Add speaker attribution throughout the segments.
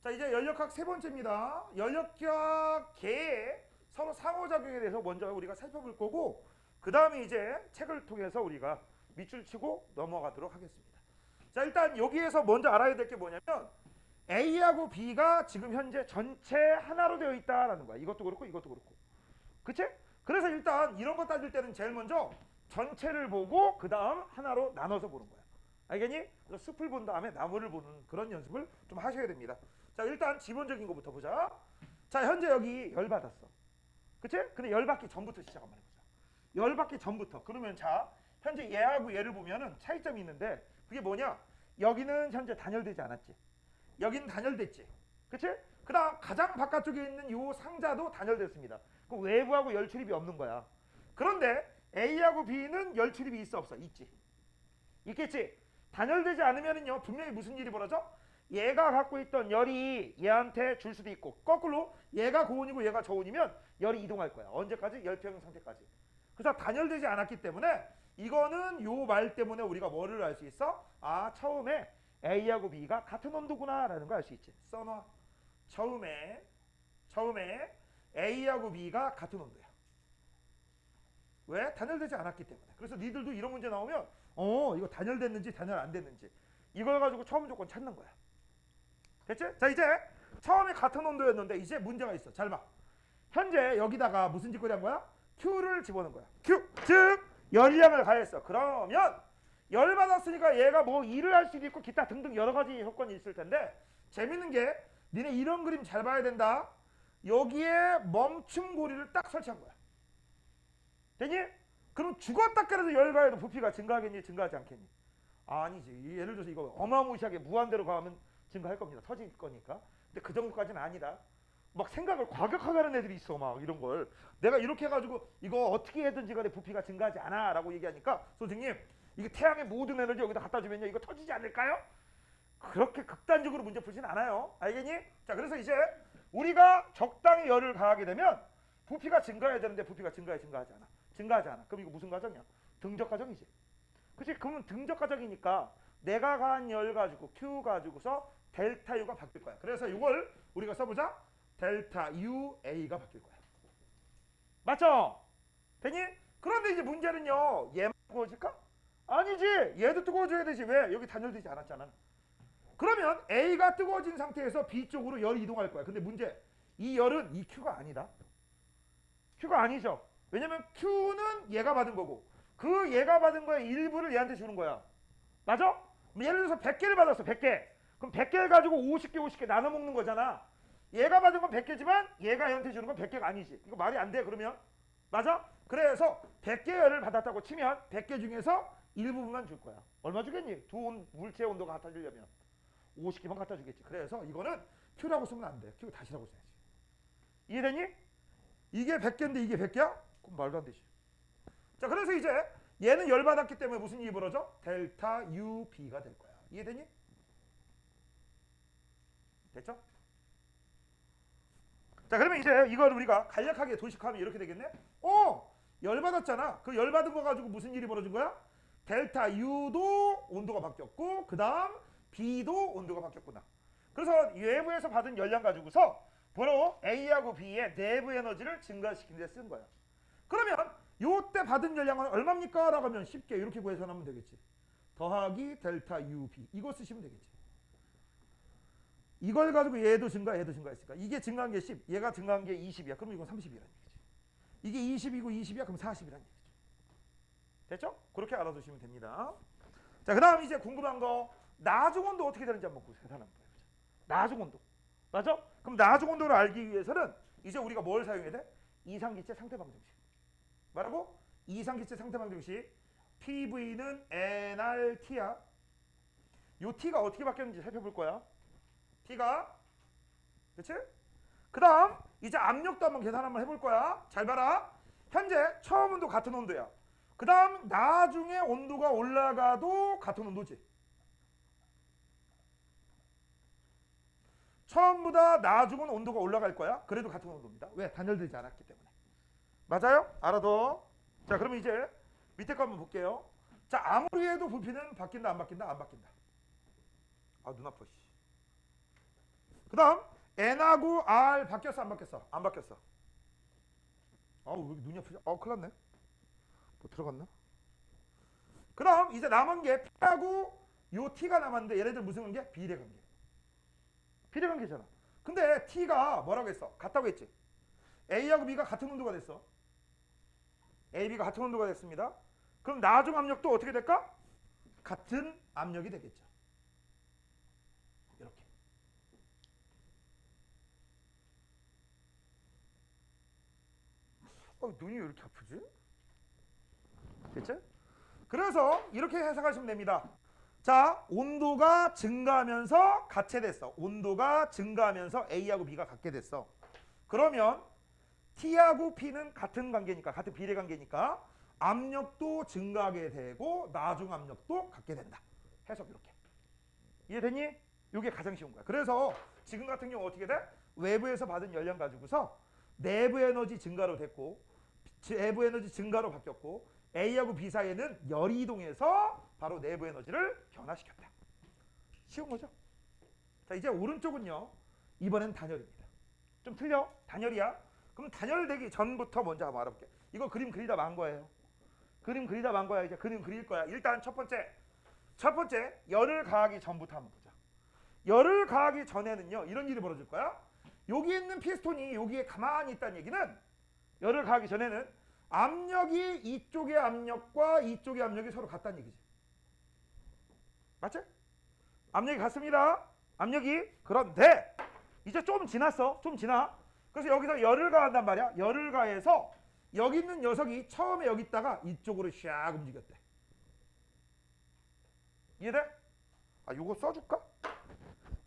Speaker 1: 자, 이제 연력학 세 번째입니다. 연력학 계의 서로 상호작용에 대해서 먼저 우리가 살펴볼 거고, 그 다음에 이제 책을 통해서 우리가 밑줄 치고 넘어가도록 하겠습니다. 자, 일단 여기에서 먼저 알아야 될 게 뭐냐면 A하고 B가 지금 현재 전체 하나로 되어 있다라는 거야. 이것도 그렇고 이것도 그렇고. 그치? 그래서 일단 이런 거 따질 때는 제일 먼저 전체를 보고 그 다음 하나로 나눠서 보는 거야. 알겠니? 그래서 숲을 본 다음에 나무를 보는 그런 연습을 좀 하셔야 됩니다. 자, 일단 기본적인 것부터 보자. 자, 현재 여기 열 받았어. 그치? 근데 열 받기 전부터 시작 한번 해보자. 열 받기 전부터. 그러면 자, 현재 얘하고 얘를 보면은 차이점이 있는데 그게 뭐냐? 여기는 현재 단열되지 않았지. 여기는 단열됐지. 그치? 그 다음 가장 바깥쪽에 있는 요 상자도 단열됐습니다. 그럼 외부하고 열 출입이 없는 거야. 그런데 A하고 B는 열 출입이 있어 없어? 있지. 있겠지? 단열되지 않으면은요 분명히 무슨 일이 벌어져? 얘가 갖고 있던 열이 얘한테 줄 수도 있고 거꾸로 얘가 고온이고 얘가 저온이면 열이 이동할 거야. 언제까지? 열평형 상태까지. 그래서 단열되지 않았기 때문에 이거는 요 말 때문에 우리가 뭐를 알 수 있어? 아, 처음에 A하고 B가 같은 온도구나 라는 걸 알 수 있지. 써놔. 처음에 A하고 B가 같은 온도야. 왜? 단열되지 않았기 때문에. 그래서 니들도 이런 문제 나오면 이거 단열됐는지 단열 안 됐는지 이걸 가지고 처음 조건 찾는 거야. 됐지? 자, 이제 처음에 같은 온도였는데 이제 문제가 있어. 잘 봐. 현재 여기다가 무슨 짓거리 한 거야? Q를 집어넣은 거야. Q, 즉 열량을 가했어. 그러면 열 받았으니까 얘가 뭐 일을 할 수도 있고 기타 등등 여러 가지 효과는 있을 텐데 재밌는 게 니네 이런 그림 잘 봐야 된다. 여기에 멈춤고리를 딱 설치한 거야. 되니? 그럼 죽었다 그래도 열 가해도 부피가 증가하겠니? 증가하지 않겠니? 아니지. 예를 들어서 이거 어마무시하게 무한대로 가면 증가할 겁니다. 터질 거니까. 근데 그 정도까지는 아니다. 막 생각을 과격하게 하는 애들이 있어. 막 이런 걸. 내가 이렇게 해가지고 이거 어떻게 해든지 간에 부피가 증가하지 않아 라고 얘기하니까 선생님 이게 태양의 모든 에너지 여기다 갖다 주면요 이거 터지지 않을까요? 그렇게 극단적으로 문제 풀진 않아요. 알겠니? 자, 그래서 이제 우리가 적당히 열을 가하게 되면 부피가 증가해야 되는데 부피가 증가하지 않아. 증가하지 않아. 그럼 이거 무슨 과정이야? 등적 과정이지. 그치? 그러면 등적 과정이니까 내가 가한 열 가지고 Q 가지고서 델타 U가 바뀔 거야. 그래서 이걸 우리가 써보자. 델타 UA가 바뀔 거야. 맞죠? 되니? 그런데 이제 문제는요. 얘만 뜨거워질까? 아니지. 얘도 뜨거워져야 되지. 왜? 여기 단열되지 않았잖아. 그러면 A가 뜨거워진 상태에서 B 쪽으로 열이 이동할 거야. 근데 문제, 이 열은 이 Q가 아니다. Q가 아니죠. 왜냐면 Q는 얘가 받은 거고 그 얘가 받은 거의 일부를 얘한테 주는 거야. 맞아? 예를 들어서 100개를 받았어. 100개. 그럼 100개를 가지고 50개 나눠 먹는 거잖아. 얘가 받은 건 100개지만 얘가 얘한테 주는 건 100개가 아니지. 이거 말이 안 돼. 그러면 맞아? 그래서 100개 열을 받았다고 치면 100개 중에서 일부분만 줄 거야. 얼마 주겠니? 물체의 온도가 같아지려면 50개만 갖다 주겠지. 그래서 이거는 Q라고 쓰면 안 돼. Q 다시라고 써야지. 이해되니? 이게 100개인데 이게 100개야? 그럼 말도 안 되지. 자, 그래서 이제 얘는 열 받았기 때문에 무슨 일이 벌어져? 델타 UB가 될 거야. 이해되니? 됐죠? 자, 그러면 이제 이걸 우리가 간략하게 도식하면 이렇게 되겠네? 열 받았잖아. 그 열 받은 거 가지고 무슨 일이 벌어진 거야? 델타 U도 온도가 바뀌었고 그 다음 B도 온도가 바뀌었구나. 그래서 외부에서 받은 열량 가지고서 바로 A하고 B의 내부 에너지를 증가시키는 데 쓴 거야. 그러면 요때 받은 열량은 얼마입니까? 라고 하면 쉽게 이렇게 구해서 하면 되겠지. 더하기 델타 UB 이거 쓰시면 되겠지. 이걸 가지고 얘도 증가했으니까 이게 증가한 게 10, 얘가 증가한 게 20이야. 그럼 이건 30이라는 얘기지. 이게 20이고 20이야. 그럼 40이라는 얘기죠. 됐죠? 그렇게 알아두시면 됩니다. 자, 그 다음 이제 궁금한 거 나중온도 어떻게 되는지 한번 계산 한번 해보자. 나중온도. 맞아? 그럼 나중온도를 알기 위해서는 이제 우리가 뭘 사용해야 돼? 이상기체 상태방정식. 뭐라고? 이상기체 상태방정식. PV는 nRT야. 요 T가 어떻게 바뀌었는지 살펴볼 거야. T가 그치? 그 다음 이제 압력도 한번 계산 한번 해볼 거야. 잘 봐라. 현재 처음 온도 같은 온도야. 그 다음 나중에 온도가 올라가도 같은 온도지. 처음보다 나중은 온도가 올라갈 거야. 그래도 같은 온도입니다. 왜? 단열되지 않았기 때문에. 맞아요? 알아둬. 자, 그러면 이제 밑에 거 한번 볼게요. 자, 아무리 해도 부피는 바뀐다 안 바뀐다? 안 바뀐다. 아, 눈 아파. 그 다음 N하고 R 바뀌었어 안 바뀌었어? 안 바뀌었어. 아우 왜 이렇게 눈이 아프지? 큰일 났네. 뭐 들어갔나? 그 다음 이제 남은 게 P하고 요 T가 남았는데 얘네들 무슨 관계? 비례관계. 비례관계잖아. 근데 T가 뭐라고 했어? 같다고 했지. A하고 B가 같은 온도가 됐어. A, B가 같은 온도가 됐습니다. 그럼 나중 압력도 어떻게 될까? 같은 압력이 되겠죠. 이렇게. 눈이 왜 이렇게 아프지? 됐지? 그래서 이렇게 해석하시면 됩니다. 자, 온도가 증가하면서 같이 됐어. 온도가 증가하면서 A하고 B가 같게 됐어. 그러면 T하고 P는 같은 관계니까, 같은 비례 관계니까 압력도 증가하게 되고 나중 압력도 같게 된다. 해석 이렇게. 이해됐니? 이게 가장 쉬운 거야. 그래서 지금 같은 경우 어떻게 돼? 외부에서 받은 열량 가지고서 내부 에너지 증가로 됐고 내부 에너지 증가로 바뀌었고 A하고 B 사이에는 열이 이동해서 바로 내부 에너지를 변화시켰다. 쉬운 거죠? 자, 이제 오른쪽은요. 이번엔 단열입니다. 좀 틀려? 단열이야. 그럼 단열되기 전부터 먼저 한번 알아볼게. 이거 그림 그리다 만 거예요. 그림 그리다 만 거야. 이제 그림 그릴 거야. 일단 첫 번째 열을 가하기 전부터 한번 보자. 열을 가하기 전에는요. 이런 일이 벌어질 거야. 여기 있는 피스톤이 여기에 가만히 있다는 얘기는 열을 가하기 전에는 압력이 이쪽의 압력과 이쪽의 압력이 서로 같다는 얘기지. 맞지? 압력이 같습니다. 압력이. 그런데 이제 좀 지났어. 좀 지나. 그래서 여기서 열을 가한단 말이야. 열을 가해서 여기 있는 녀석이 처음에 여기 있다가 이쪽으로 샥 움직였대. 이해돼? 요거 써줄까?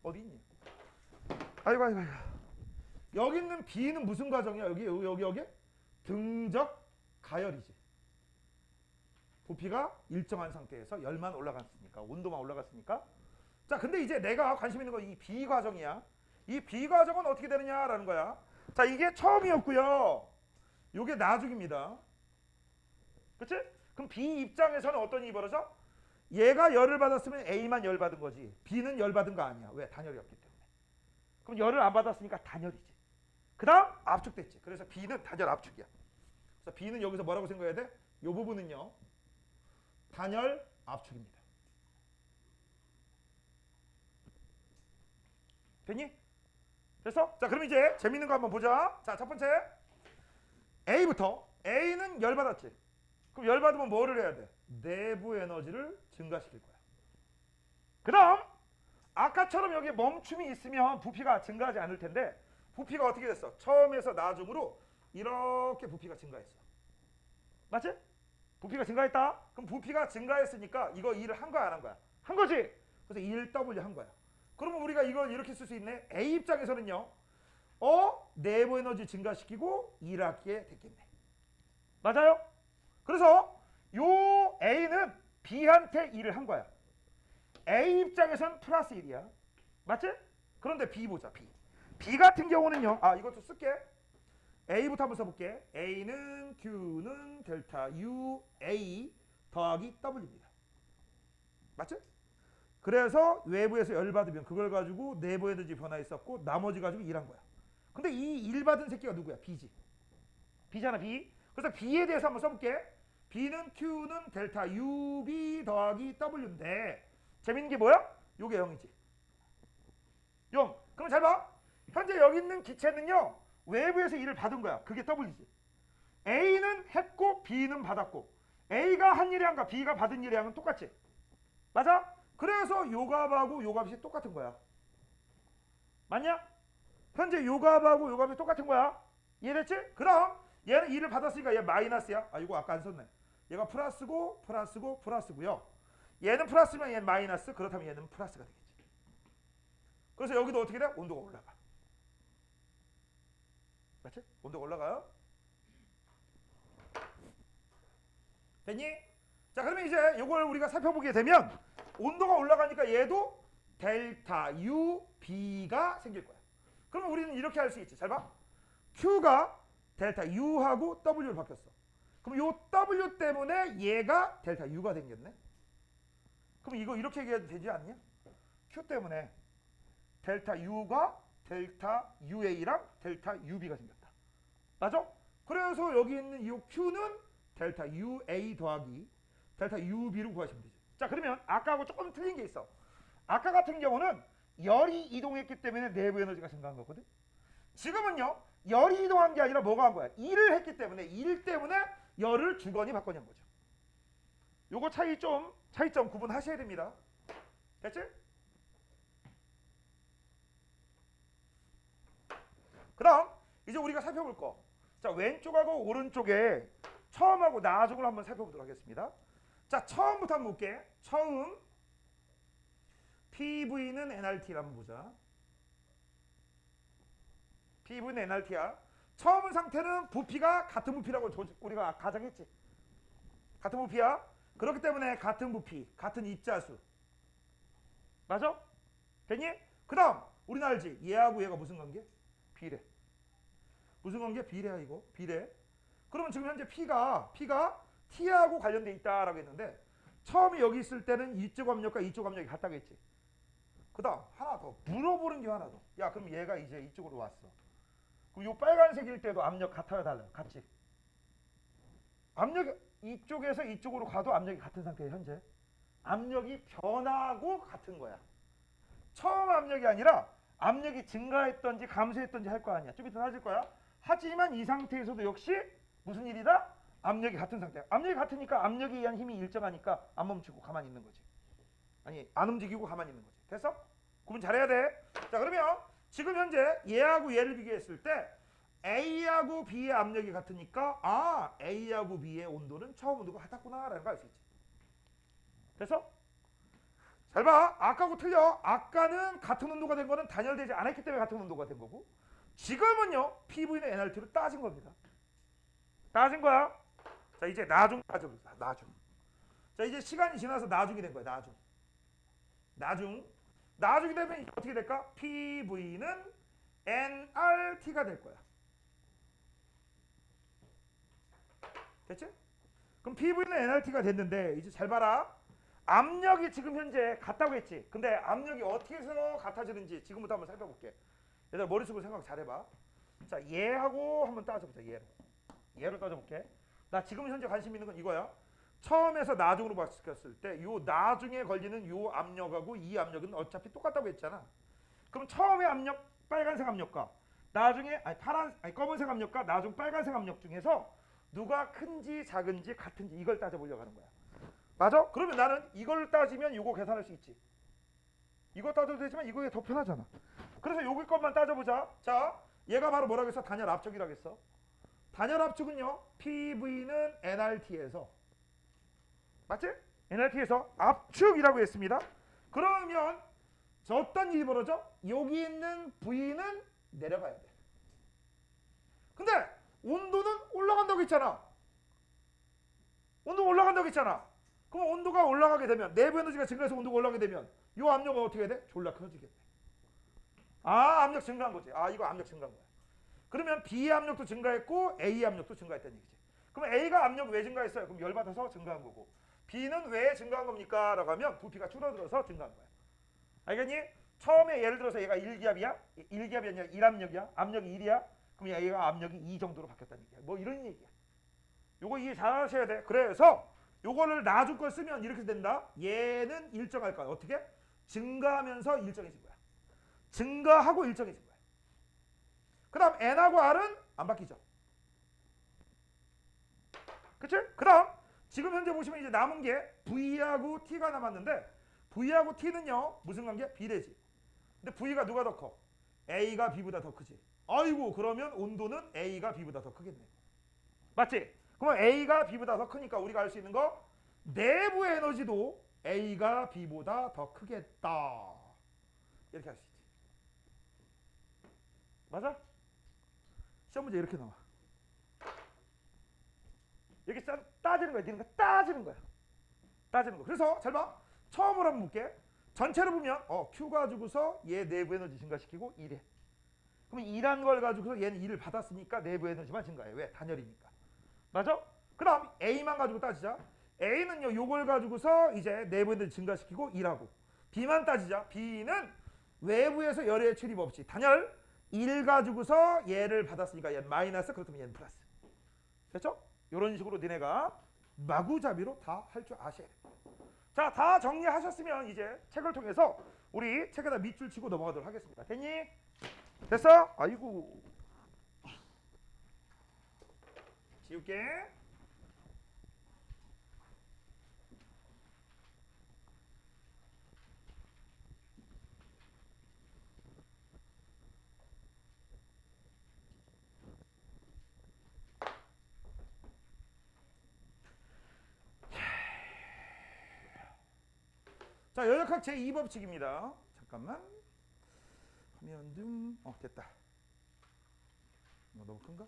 Speaker 1: 어디 있니? 아이고. 여기 있는 B는 무슨 과정이야? 여기? 등적 가열이지. 부피가 일정한 상태에서 열만 올라갔으니까, 온도만 올라갔으니까. 자, 근데 이제 내가 관심 있는 건 이 B 과정이야. 이 B 과정은 어떻게 되느냐라는 거야. 자, 이게 처음이었고요. 이게 나중입니다. 그치? 그럼 B 입장에서는 어떤 일이 벌어져? 얘가 열을 받았으면 A만 열 받은 거지. B는 열 받은 거 아니야. 왜? 단열이었기 때문에. 그럼 열을 안 받았으니까 단열이지. 그 다음 압축됐지. 그래서 B는 단열 압축이야. 그래서 B는 여기서 뭐라고 생각해야 돼? 이 부분은요. 단열 압축입니다. 됐니? 됐어? 자, 그럼 이제 재밌는 거 한번 보자. 자, 첫 번째 A부터. A는 열 받았지. 그럼 열 받으면 뭐를 해야 돼? 내부 에너지를 증가시킬 거야. 그 다음 아까처럼 여기 멈춤이 있으면 부피가 증가하지 않을 텐데 부피가 어떻게 됐어? 처음에서 나중으로 이렇게 부피가 증가했어. 맞지? 부피가 증가했다? 그럼 부피가 증가했으니까 이거 일을 한 거야 안 한 거야? 한 거지? 그래서 1W 한 거야. 그러면 우리가 이걸 이렇게 쓸 수 있네. A 입장에서는요. 내부 에너지 증가시키고 일하게 됐겠네. 맞아요? 그래서 요 A는 B한테 일을 한 거야. A 입장에선 플러스 1이야. 맞지? 그런데 B 보자. B 같은 경우는요. 이것도 쓸게. A부터 한번 써볼게. A는 Q는 델타 U A 더하기 W입니다. 맞지? 그래서 외부에서 열 받으면 그걸 가지고 내부 에너지 변화했었고 나머지 가지고 일한 거야. 근데 이 일 받은 새끼가 누구야? B지. B잖아 B. 그래서 B에 대해서 한번 써볼게. B는 Q는 델타 UB 더하기 W인데 재밌는 게 뭐야? 요게 0이지. 0. 그럼 잘 봐. 현재 여기 있는 기체는요. 외부에서 일을 받은 거야. 그게 W지. A는 했고 B는 받았고 A가 한 일의 양과 B가 받은 일의 양은 똑같지. 맞아? 그래서 요 값하고 요 값이 똑같은 거야. 맞냐? 현재 요 값하고 요 값이 똑같은 거야. 이해됐지? 그럼 얘는 2를 받았으니까 얘 마이너스야. 이거 아까 안 썼네. 얘가 플러스고 플러스고 플러스고요. 얘는 플러스면 얘는 마이너스. 그렇다면 얘는 플러스가 되겠지. 그래서 여기도 어떻게 돼? 온도가 올라가. 맞지? 온도가 올라가요. 됐니? 자, 그러면 이제 이걸 우리가 살펴보게 되면 온도가 올라가니까 얘도 델타 U B가 생길 거야. 그러면 우리는 이렇게 할 수 있지. 잘 봐. Q가 델타 U하고 W로 바뀌었어. 그럼 요 W 때문에 얘가 델타 U가 생겼네. 그럼 이거 이렇게 얘기해도 되지 않냐? Q 때문에 델타 U가 델타 UA랑 델타 UB가 생겼다. 맞아? 그래서 여기 있는 이 Q는 델타 UA 더하기 델타 UB로 구하시면 되죠. 자, 그러면 아까하고 조금 틀린 게 있어. 아까 같은 경우는 열이 이동했기 때문에 내부 에너지가 증가한 거거든. 지금은요, 열이 이동한 게 아니라 뭐가 한 거야? 일을 했기 때문에, 일 때문에 열을 주거니 받거니 한 거죠. 요거 차이점 구분하셔야 됩니다. 됐지? 그 다음 이제 우리가 살펴볼 거, 자, 왼쪽하고 오른쪽에 처음하고 나중을 한번 살펴보도록 하겠습니다. 자, 처음부터 한번 볼게. 처음 PV는 NRT를 한번 보자. PV는 NRT야. 처음 상태는 부피가 같은 부피라고 우리가 가정했지. 같은 부피야. 그렇기 때문에 같은 부피, 같은 입자수. 맞아? 됐니? 그 다음 우리는 알지. 얘하고 얘가 무슨 관계? 비례. 무슨 관계? 비례야 이거. 비례. 그러면 지금 현재 P가 T하고 관련돼 있다라고 했는데, 처음에 여기 있을 때는 이쪽 압력과 이쪽 압력이 같다고 했지. 그 다음 하나 더 물어보는 게 하나 더. 야, 그럼 얘가 이제 이쪽으로 왔어. 그럼 요 빨간색일 때도 압력 같아요, 달라요? 같지. 압력이 이쪽에서 이쪽으로 가도 압력이 같은 상태예요. 현재 압력이 변하고 같은 거야. 처음 압력이 아니라 압력이 증가했던지 감소했던지 할 거 아니야. 좀 이따 따질 거야. 하지만 이 상태에서도 역시 무슨 일이다? 압력이 같은 상태야. 압력이 같으니까 압력에 의한 힘이 일정하니까 안 멈추고 가만히 있는 거지. 아니, 안 움직이고 가만히 있는 거지. 됐어? 구분 잘해야 돼. 자, 그러면 지금 현재 얘하고 얘를 비교했을 때 A하고 B의 압력이 같으니까 A하고 B의 온도는 처음 온도가 같았구나 라는 걸 알 수 있지. 됐어? 잘 봐. 아까하고 틀려. 아까는 같은 온도가 된 거는 단열되지 않았기 때문에 같은 온도가 된 거고, 지금은요 PV는 NRT로 따진 겁니다. 따진 거야. 자, 이제 나중 따져보자. 나중. 자, 이제 시간이 지나서 나중이 된 거야. 나중이 되면 어떻게 될까? PV는 NRT가 될 거야. 됐지? 그럼 PV는 NRT가 됐는데, 이제 잘 봐라. 압력이 지금 현재 같다고 했지. 근데 압력이 어떻게 해서 같아지는지 지금부터 한번 살펴볼게. 얘들아, 머릿속으로 생각 잘해봐. 자, 얘하고 한번 따져보자. 얘로 따져볼게. 나 지금 현재 관심 있는 건 이거야. 처음에서 나중으로 바뀌었을 때 요 나중에 걸리는 요 압력하고 이 압력은 어차피 똑같다고 했잖아. 그럼 처음의 압력, 빨간색 압력과 나중에 검은색 압력과 나중 빨간색 압력 중에서 누가 큰지 작은지 같은지 이걸 따져보려고 하는 거야. 맞아? 그러면 나는 이걸 따지면 이거 계산할 수 있지. 이거 따져도 되지만 이거 더 편하잖아. 그래서 여기 것만 따져보자. 자, 얘가 바로 뭐라고 했어? 단열 압축이라고 했어. 단열 압축은요, PV는 NRT에서, 맞지? NRT에서 압축이라고 했습니다. 그러면 어떤 일이 벌어져? 여기 있는 V는 내려가야 돼. 근데 온도는 올라간다고 했잖아. 온도가 올라간다고 했잖아. 그럼 온도가 올라가게 되면, 내부 에너지가 증가해서 온도가 올라가게 되면 이 압력은 어떻게 해야 돼? 졸라 커지겠네. 압력 증가한 거지. 이거 압력 증가한 거야. 그러면 B 압력도 증가했고 A 압력도 증가했다는 얘기지. 그럼 A가 압력 왜 증가했어요? 그럼 열받아서 증가한 거고, B는 왜 증가한 겁니까? 라고 하면 부피가 줄어들어서 증가한 거야. 알겠니? 처음에 예를 들어서 얘가 1기압이야? 1기압이 아니라 1압력이야? 압력이 1이야? 그럼 얘가 압력이 2 정도로 바뀌었다는 얘기야. 뭐 이런 얘기야. 요거 이해 잘 하셔야 돼. 그래서 요거를 나중 걸 쓰면 이렇게 된다. 얘는 일정할 거야. 어떻게? 증가하면서 일정해진 거야. 증가하고 일정해진 거야. 그 다음 N하고 R은 안 바뀌죠. 그치? 그 다음 지금 현재 보시면 이제 남은 게 V하고 T가 남았는데, V하고 T는요 무슨 관계? 비례지. 근데 V가 누가 더 커? A가 B보다 더 크지. 아이고, 그러면 온도는 A가 B보다 더 크겠네. 맞지? 그럼 A가 B보다 더 크니까 우리가 알 수 있는 거, 내부 에너지도 A가 B보다 더 크겠다. 이렇게 할 수 있지. 맞아? 시험 문제 이렇게 나와. 이렇게 따지는 거야. 니는 따지는 거야. 따지는 거. 그래서 잘 봐. 처음으로 한번 볼게. 전체로 보면 Q 가지고서 얘 내부 에너지 증가시키고 이래. 그러면 이란 걸 가지고서 얘는 1을 받았으니까 내부 에너지만 증가해. 왜? 단열이니까. 맞아? 그 다음 A만 가지고 따지자. A는요 요걸 가지고서 이제 내부 에너지 증가시키고 1하고, B만 따지자. B는 외부에서 열의 출입 없이 단열 1 가지고서 얘를 받았으니까 얘는 마이너스, 그렇다면 얘는 플러스. 됐죠? 이런 식으로 니네가 마구잡이로 다 할 줄 아셔야 돼요. 자, 다 정리하셨으면 이제 책을 통해서 우리 책에다 밑줄 치고 넘어가도록 하겠습니다. 됐니? 됐어? 아이고. 지울게. 자, 열역학 제2법칙입니다. 잠깐만. 화면 좀 됐다. 너무 큰가?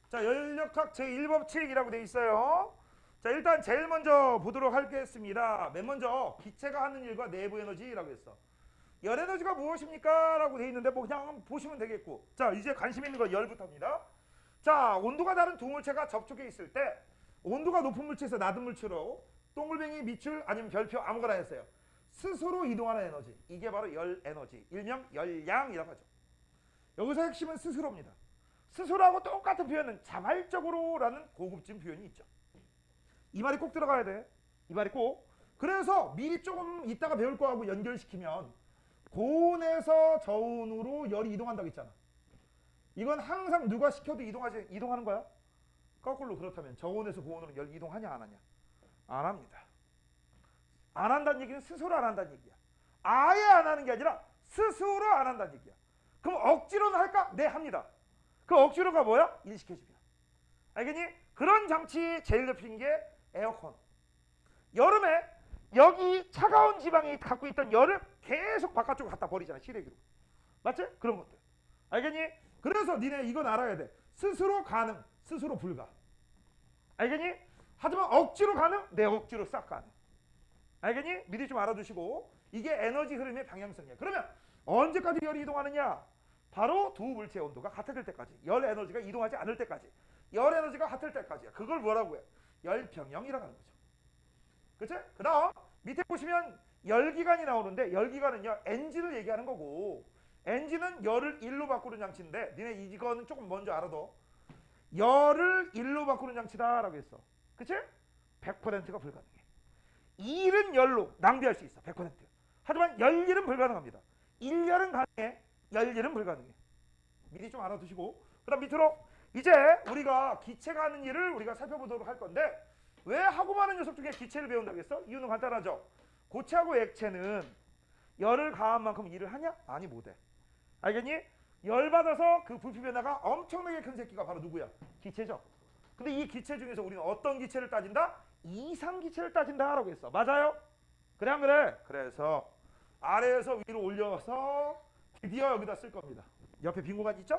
Speaker 1: 자, 열역학 제1법칙이라고 돼 있어요. 자, 일단 제일 먼저 보도록 하겠습니다. 맨 먼저 기체가 하는 일과 내부 에너지라고 했어. 열 에너지가 무엇입니까? 라고 돼 있는데 뭐 그냥 보시면 되겠고. 자, 이제 관심 있는 거 열부터입니다. 자, 온도가 다른 두 물체가 접촉해 있을 때 온도가 높은 물체에서 낮은 물체로 동글뱅이, 밑줄 아니면 별표 아무거나 했어요. 스스로 이동하는 에너지. 이게 바로 열 에너지. 일명 열량이라고 하죠. 여기서 핵심은 스스로입니다. 스스로하고 똑같은 표현은 자발적으로라는 고급진 표현이 있죠. 이 말이 꼭 들어가야 돼. 이 말이 꼭. 그래서 미리 조금 이따가 배울 거하고 연결시키면 고온에서 저온으로 열이 이동한다고 했잖아. 이건 항상 누가 시켜도 이동하는 거야. 거꾸로 그렇다면 저온에서 고온으로 열 이동하냐 안 하냐? 안 합니다. 안 한다는 얘기는 스스로 안 한다는 얘기야. 아예 안 하는 게 아니라 스스로 안 한다는 얘기야. 그럼 억지로는 할까? 네, 합니다. 그 억지로가 뭐야? 일시켜주면. 알겠니? 그런 장치 제일 대표인 게 에어컨. 여름에 여기 차가운 지방이 갖고 있던 열을 계속 바깥쪽으로 갖다 버리잖아. 실외기로. 맞지? 그런 것들. 알겠니? 그래서 니네 이건 알아야 돼. 스스로 가능, 스스로 불가. 알겠니? 하지만 억지로 가능, 내 억지로 싹 가능. 알겠니? 미리 좀 알아두시고. 이게 에너지 흐름의 방향성이야. 그러면 언제까지 열이 이동하느냐? 바로 두 물체의 온도가 같아질 때까지. 열 에너지가 이동하지 않을 때까지. 열 에너지가 같을 때까지야. 그걸 뭐라고 해? 열평형이라고 하는 거죠. 그치? 그 다음 밑에 보시면 열기관이 나오는데 열기관은요 엔진을 얘기하는 거고 엔진은 열을 일로 바꾸는 장치인데 니네 이거는 조금 먼저 알아둬. 열을 일로 바꾸는 장치다라고 했어. 그치? 100%가 불가능해. 일은 열로 낭비할 수 있어. 100%. 하지만 열일은 불가능합니다. 일열은 가능해. 열일은 불가능해. 미리 좀 알아두시고 그 다음 밑으로 이제 우리가 기체가 하는 일을 우리가 살펴보도록 할 건데 왜 하고 많은 녀석 중에 기체를 배운다고 했어? 이유는 간단하죠. 고체하고 액체는 열을 가한 만큼 일을 하냐? 아니, 못해. 알겠니? 열 받아서 그 부피 변화가 엄청나게 큰 새끼가 바로 누구야? 기체죠. 근데 이 기체 중에서 우리는 어떤 기체를 따진다? 이상 기체를 따진다라고 했어. 맞아요? 그래 안 그래? 그래서 아래에서 위로 올려서 드디어 여기다 쓸 겁니다. 옆에 빈 공간 있죠?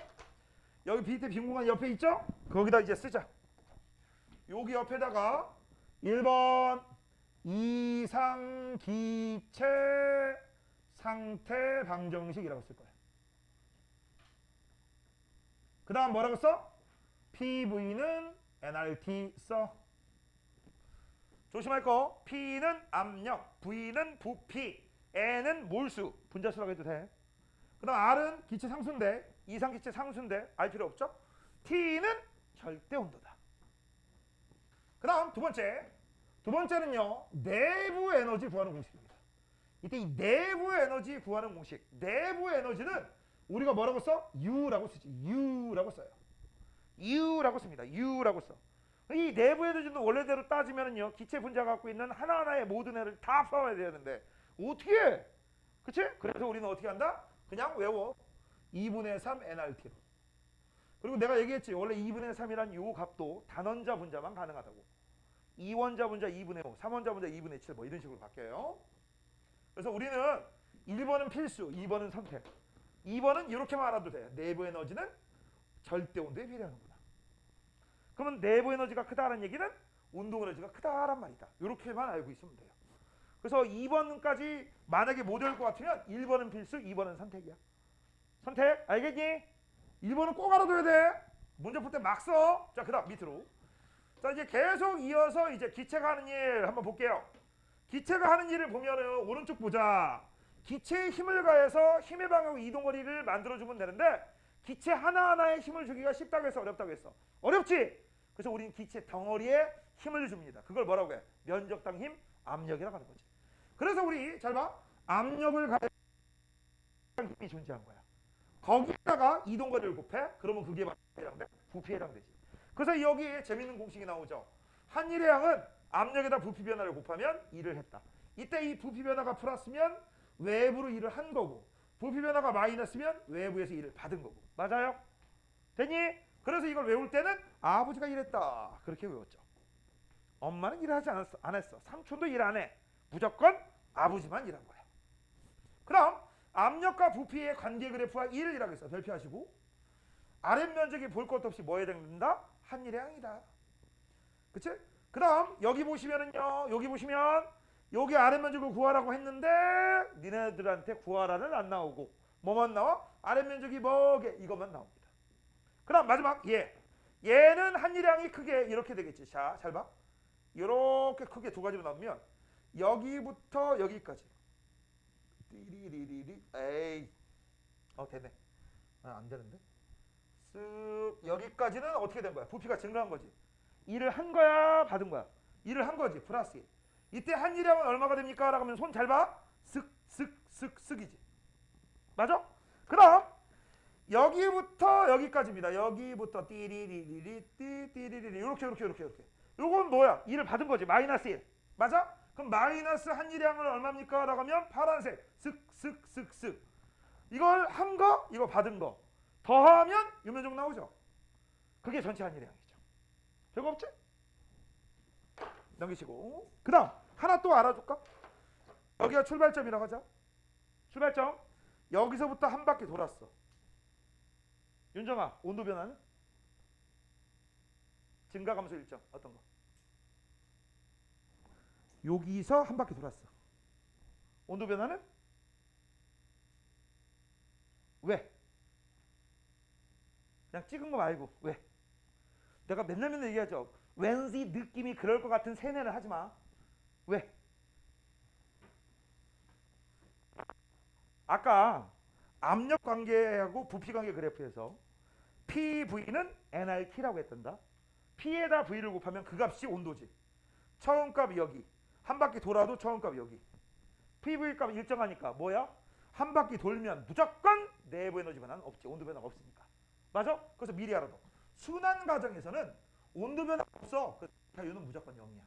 Speaker 1: 여기 밑에 빈 공간 옆에 있죠? 거기다 이제 쓰자. 여기 옆에다가 1번 이상 기체 상태 방정식이라고 쓸 거야. 그 다음 뭐라고 써? PV는 nRT 써. 조심할 거. P는 압력, V는 부피, N은 몰수, 분자수라고 해도 돼. 그 다음 R은 기체 상수인데, 이상 기체 상수인데 알 필요 없죠? T는 절대 온도다. 그 다음 두 번째는요 내부 에너지 구하는 공식입니다. 이때 이 내부 에너지 구하는 공식, 내부 에너지는 우리가 뭐라고 써? U라고 쓰지. U라고 써요. U라고 씁니다. U라고 써. 이 내부 에너지는 원래대로 따지면은요 기체 분자가 갖고 있는 하나하나의 모든 애를 다 포함해야 되는데 어떻게 해? 그치? 그래서 우리는 어떻게 한다? 그냥 외워. 2분의 3 nRT로. 그리고 내가 얘기했지. 원래 2분의 3이란 요 값도 단원자 분자만 가능하다고. 2원자 분자 2분의 5, 3원자 분자 2분의 7 뭐 이런 식으로 바뀌어요. 그래서 우리는 1번은 필수, 2번은 선택. 2번은 이렇게만 알아도 돼. 내부 에너지는 절대 온도에 비례하는구나. 그러면 내부 에너지가 크다는 얘기는 운동 에너지가 크다란 말이다. 이렇게만 알고 있으면 돼요. 그래서 2번까지 만약에 못 외울 것 같으면 1번은 필수, 2번은 선택이야. 선택, 알겠니? 1번은 꼭 알아둬야 돼. 문제 풀 때 막 써. 자, 그 다음 밑으로. 자, 이제 계속 이어서 이제 기체가 하는 일 한번 볼게요. 기체가 하는 일을 보면은 오른쪽 보자. 기체에 힘을 가해서 힘의 방향 이동거리를 만들어주면 되는데 기체 하나하나에 힘을 주기가 쉽다고 해서 어렵다고 했어. 어렵지? 그래서 우리는 기체 덩어리에 힘을 줍니다. 그걸 뭐라고 해? 면적당 힘, 압력이라고 하는 거지. 그래서 우리 잘 봐. 압력을 가해 힘이 존재한 거야. 거기다가 이동거리를 곱해. 그러면 그게 해당돼? 부피에 해당되지. 그래서 여기에 재밌는 공식이 나오죠. 한일의 양은 압력에다 부피 변화를 곱하면 2를 했다. 이때 이 부피 변화가 플러스면 외부로 2를 한 거고 부피 변화가 마이너스면 외부에서 2를 받은 거고. 맞아요? 됐니? 그래서 이걸 외울 때는 아버지가 일했다. 그렇게 외웠죠. 엄마는 일을 하지 않았어. 안 했어. 삼촌도 일 안 해. 무조건 아버지만 일한 거야. 그럼 압력과 부피의 관계 그래프가 1이라고 해서 별표하시고 아랫 면적이 볼 것도 없이 뭐에 해당된다? 한일의 양이다. 그치? 그 다음 여기 보시면은요. 여기 보시면 여기 아랫 면적을 구하라고 했는데 니네들한테 구하라는 안 나오고 뭐만 나와? 아랫 면적이 뭐게? 이것만 나옵니다. 그 다음 마지막 얘는 한일의 양이 크게 이렇게 되겠지. 자, 잘 봐. 이렇게 크게 두 가지로 나오면 여기부터 여기까지 띠리리리리 에이 됐네. 안 되는데 쓱 여기까지는 어떻게 된 거야? 부피가 증가한 거지. 일을 한 거야 받은 거야? 일을 한 거지. 플러스 1. 이때 한일량은 얼마가 됩니까? 라고 하면 손 잘 봐. 쓱쓱쓱쓱이지. 맞아? 그 다음 여기부터 여기까지입니다. 여기부터 띠리리리리 띠리리리 이렇게 요건 뭐야? 일을 받은 거지. 마이너스 1. 맞아? 그럼 마이너스 한일량은 얼마입니까? 라고 하면 파란색 쓱쓱쓱쓱 이걸 한 거 이거 받은 거 더하면 유면적 나오죠. 그게 전체 한일량이죠. 별거 없지? 넘기시고 그 다음 하나 또 알아줄까? 여기가 출발점이라고 하자. 출발점 여기서부터 한 바퀴 돌았어. 윤정아 온도 변화는? 증가 감소 일정 어떤 거? 여기서 한 바퀴 돌았어. 온도 변화는? 왜? 그냥 찍은 거 말고 왜? 내가 맨날 얘기하죠. 왠지 느낌이 그럴 것 같은 세뇌를 하지 마. 왜? 아까 압력 관계하고 부피 관계 그래프에서 PV는 nRT라고 했단다. P에다 V를 곱하면 그 값이 온도지. 처음 값이 여기. 한 바퀴 돌아도 처음 값이 여기. PV 값이 일정하니까 뭐야? 한 바퀴 돌면 무조건 내부 에너지 변화는 없지. 온도 변화가 없으니까. 맞아? 그래서 미리 알아둬. 순환 과정에서는 온도 변화가 없어. 그러니까 얘는 무조건 0이야.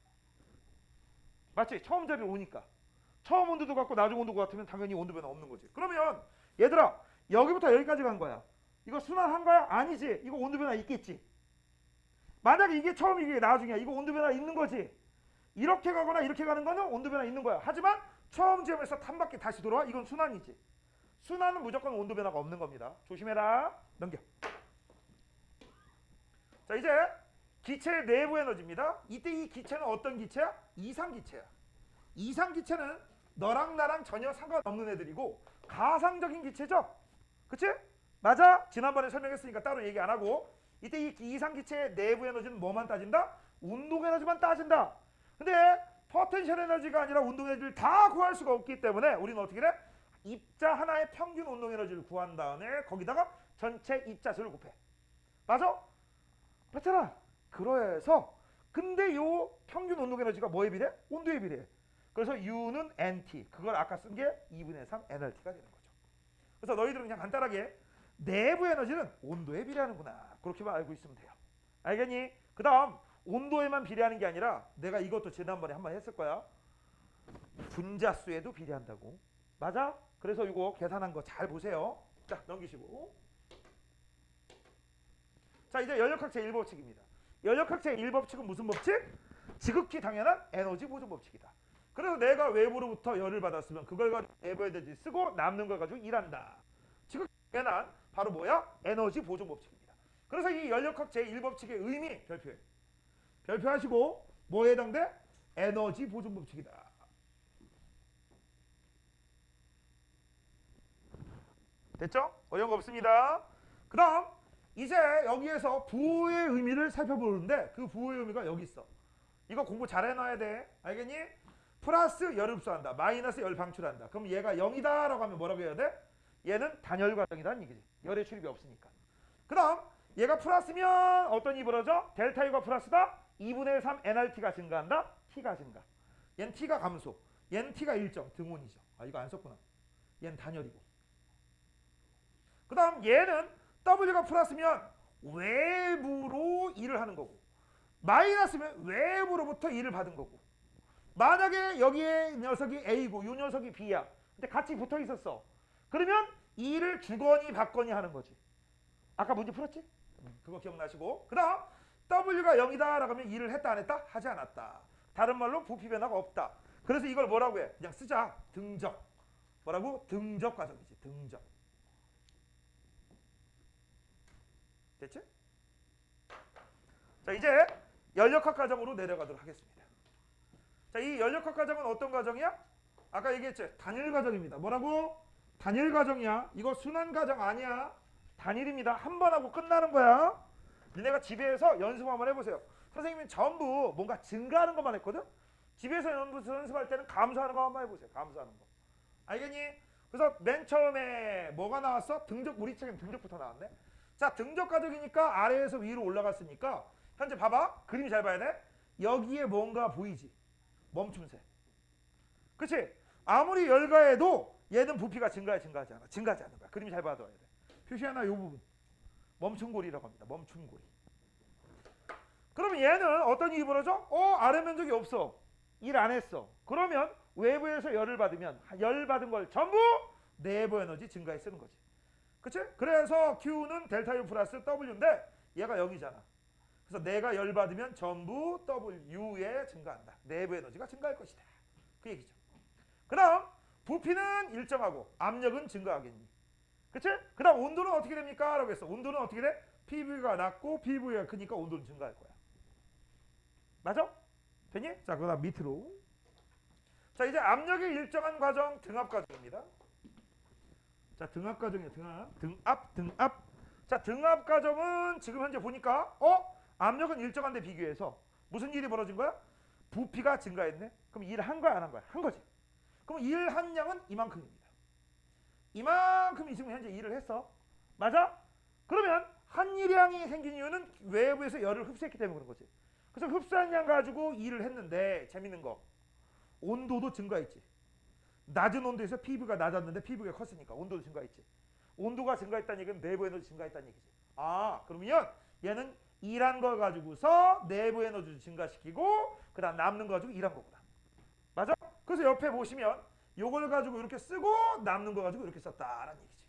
Speaker 1: 맞지? 처음 자리에 오니까. 처음 온도도 같고 나중 온도가 같으면 당연히 온도 변화 없는 거지. 그러면 얘들아 여기부터 여기까지 간 거야. 이거 순환한 거야? 아니지. 이거 온도 변화 있겠지. 만약에 이게 처음 이게 나중이야. 이거 온도 변화 있는 거지. 이렇게 가거나 이렇게 가는 거는 온도 변화 있는 거야. 하지만 처음 지점에서 한 바퀴 다시 돌아와. 이건 순환이지. 순환은 무조건 온도 변화가 없는 겁니다. 조심해라. 넘겨. 자 이제 기체의 내부 에너지입니다. 이때 이 기체는 어떤 기체야? 이상기체야. 이상기체는 너랑 나랑 전혀 상관없는 애들이고 가상적인 기체죠. 그치? 맞아? 지난번에 설명했으니까 따로 얘기 안 하고 이때 이 이상기체의 내부 에너지는 뭐만 따진다? 운동 에너지만 따진다. 근데 포텐셜 에너지가 아니라 운동 에너지를 다 구할 수가 없기 때문에 우리는 어떻게 해? 입자 하나의 평균 운동 에너지를 구한 다음에 거기다가 전체 입자수를 곱해. 맞아? 맞잖아. 그래서 근데 요 평균 운동 에너지가 뭐에 비례? 온도에 비례. 그래서 U는 NT. 그걸 아까 쓴 게 2분의 3 NRT가 되는 거죠. 그래서 너희들은 그냥 간단하게 내부 에너지는 온도에 비례하는구나. 그렇게만 알고 있으면 돼요. 알겠니? 그 다음 온도에만 비례하는 게 아니라 내가 이것도 지난번에 한번 했을 거야. 분자수에도 비례한다고. 맞아? 그래서 이거 계산한 거 잘 보세요. 자 넘기시고. 자 이제 연력학제 1법칙입니다. 연력학제 1법칙은 무슨 법칙? 지극히 당연한 에너지 보존 법칙이다. 그래서 내가 외부로부터 열을 받았으면 그걸 가지고 내부 에너지 쓰고 남는 걸 가지고 일한다. 지극히 당연한 바로 뭐야? 에너지 보존 법칙입니다. 그래서 이 연력학 제1법칙의 의미 별표해. 별표하시고 뭐에 해당돼? 에너지 보존 법칙이다. 됐죠? 어려운 거 없습니다. 그 다음 이제 여기에서 부호의 의미를 살펴보는데 그 부호의 의미가 여기 있어. 이거 공부 잘 해놔야 돼. 알겠니? 플러스 열을 흡수한다. 마이너스 열 방출한다. 그럼 얘가 0이다 라고 하면 뭐라고 해야 돼? 얘는 단열 과정이라는 얘기지. 열의 출입이 없으니까. 그 다음 얘가 플러스면 어떤 일이 벌어져? 델타 U가 플러스다. 2분의 3 nRT가 증가한다. T가 증가. 얘는 T가 감소. 얘는 T가 일정. 등온이죠. 아 이거 안 썼구나. 얘는 단열이고. 그 다음 얘는 W가 플러스면 외부로 일을 하는 거고, 마이너스면 외부로부터 일을 받은 거고. 만약에 여기에 녀석이 A고 이 녀석이 B야. 근데 같이 붙어 있었어. 그러면 일을 주거니 받거니 하는 거지. 아까 문제 풀었지? 그거 기억나시고. 그 다음 W가 0이다 라고 하면 일을 했다 안 했다? 하지 않았다. 다른 말로 부피 변화가 없다. 그래서 이걸 뭐라고 해? 그냥 쓰자. 등적. 뭐라고? 등적 과정이지. 등적. 됐지? 자 이제 연력학 과정으로 내려가도록 하겠습니다. 자 이 연력학 과정은 어떤 과정이야? 아까 얘기했지? 단일 과정입니다. 뭐라고? 단일 과정이야. 이거 순환 과정 아니야. 단일입니다. 한 번 하고 끝나는 거야. 니네가 집에서 연습 한번 해보세요. 선생님은 전부 뭔가 증가하는 것만 했거든? 집에서 연습할 때는 감소하는 거 한번 해보세요. 감소하는 거. 알겠니? 그래서 맨 처음에 뭐가 나왔어? 등적, 우리 책엔 등적부터 나왔네. 자 등적 과정이니까 아래에서 위로 올라갔으니까 현재 봐봐. 그림 잘 봐야 돼. 여기에 뭔가 보이지? 멈춤새. 그치? 아무리 열가해도 얘는 부피가 증가해 증가하지 않아. 증가하지 않는 거야. 그림 잘 봐둬야 돼. 표시 하나 요 부분. 멈춤고리라고 합니다. 멈춤고리. 그러면 얘는 어떤 일이 벌어져? 아래 면적이 없어. 일 안 했어. 그러면 외부에서 열을 받으면 열 받은 걸 전부 내부 에너지 증가에 쓰는 거지. 그치? 그래서 Q는 델타 U 플러스 W인데 얘가 0이잖아. 그래서 내가 열 받으면 전부 W에 증가한다. 내부 에너지가 증가할 것이다. 그 얘기죠. 그 다음 부피는 일정하고 압력은 증가하겠니? 그치? 그 다음 온도는 어떻게 됩니까? 라고 했어. 온도는 어떻게 돼? PV가 낮고 PV가 크니까 온도는 증가할 거야. 맞아? 됐니? 자, 그 다음 밑으로. 자, 이제 압력의 일정한 과정 등압 과정입니다. 자, 등압 과정이에요. 등압. 자, 등압 과정은 지금 현재 보니까 압력은 일정한데 비교해서 무슨 일이 벌어진 거야? 부피가 증가했네. 그럼 일한 거야 안 한 거야? 한 거지. 그럼 일한 양은 이만큼입니다. 이만큼 있으면 현재 일을 했어. 맞아? 그러면 한 일량이 생긴 이유는 외부에서 열을 흡수했기 때문에 그런 거지. 그래서 흡수한 양 가지고 일을 했는데 재밌는 거. 온도도 증가했지. 낮은 온도에서 PV가 낮았는데 PV가 컸으니까 온도도 증가했지. 온도가 증가했다는 얘기는 내부 에너지 증가했다는 얘기지. 아, 그러면 얘는 일한 거 가지고서 내부 에너지를 증가시키고 그 다음 남는 거 가지고 일한 거구나. 맞아? 그래서 옆에 보시면 요걸 가지고 이렇게 쓰고 남는 거 가지고 이렇게 썼다라는 얘기지.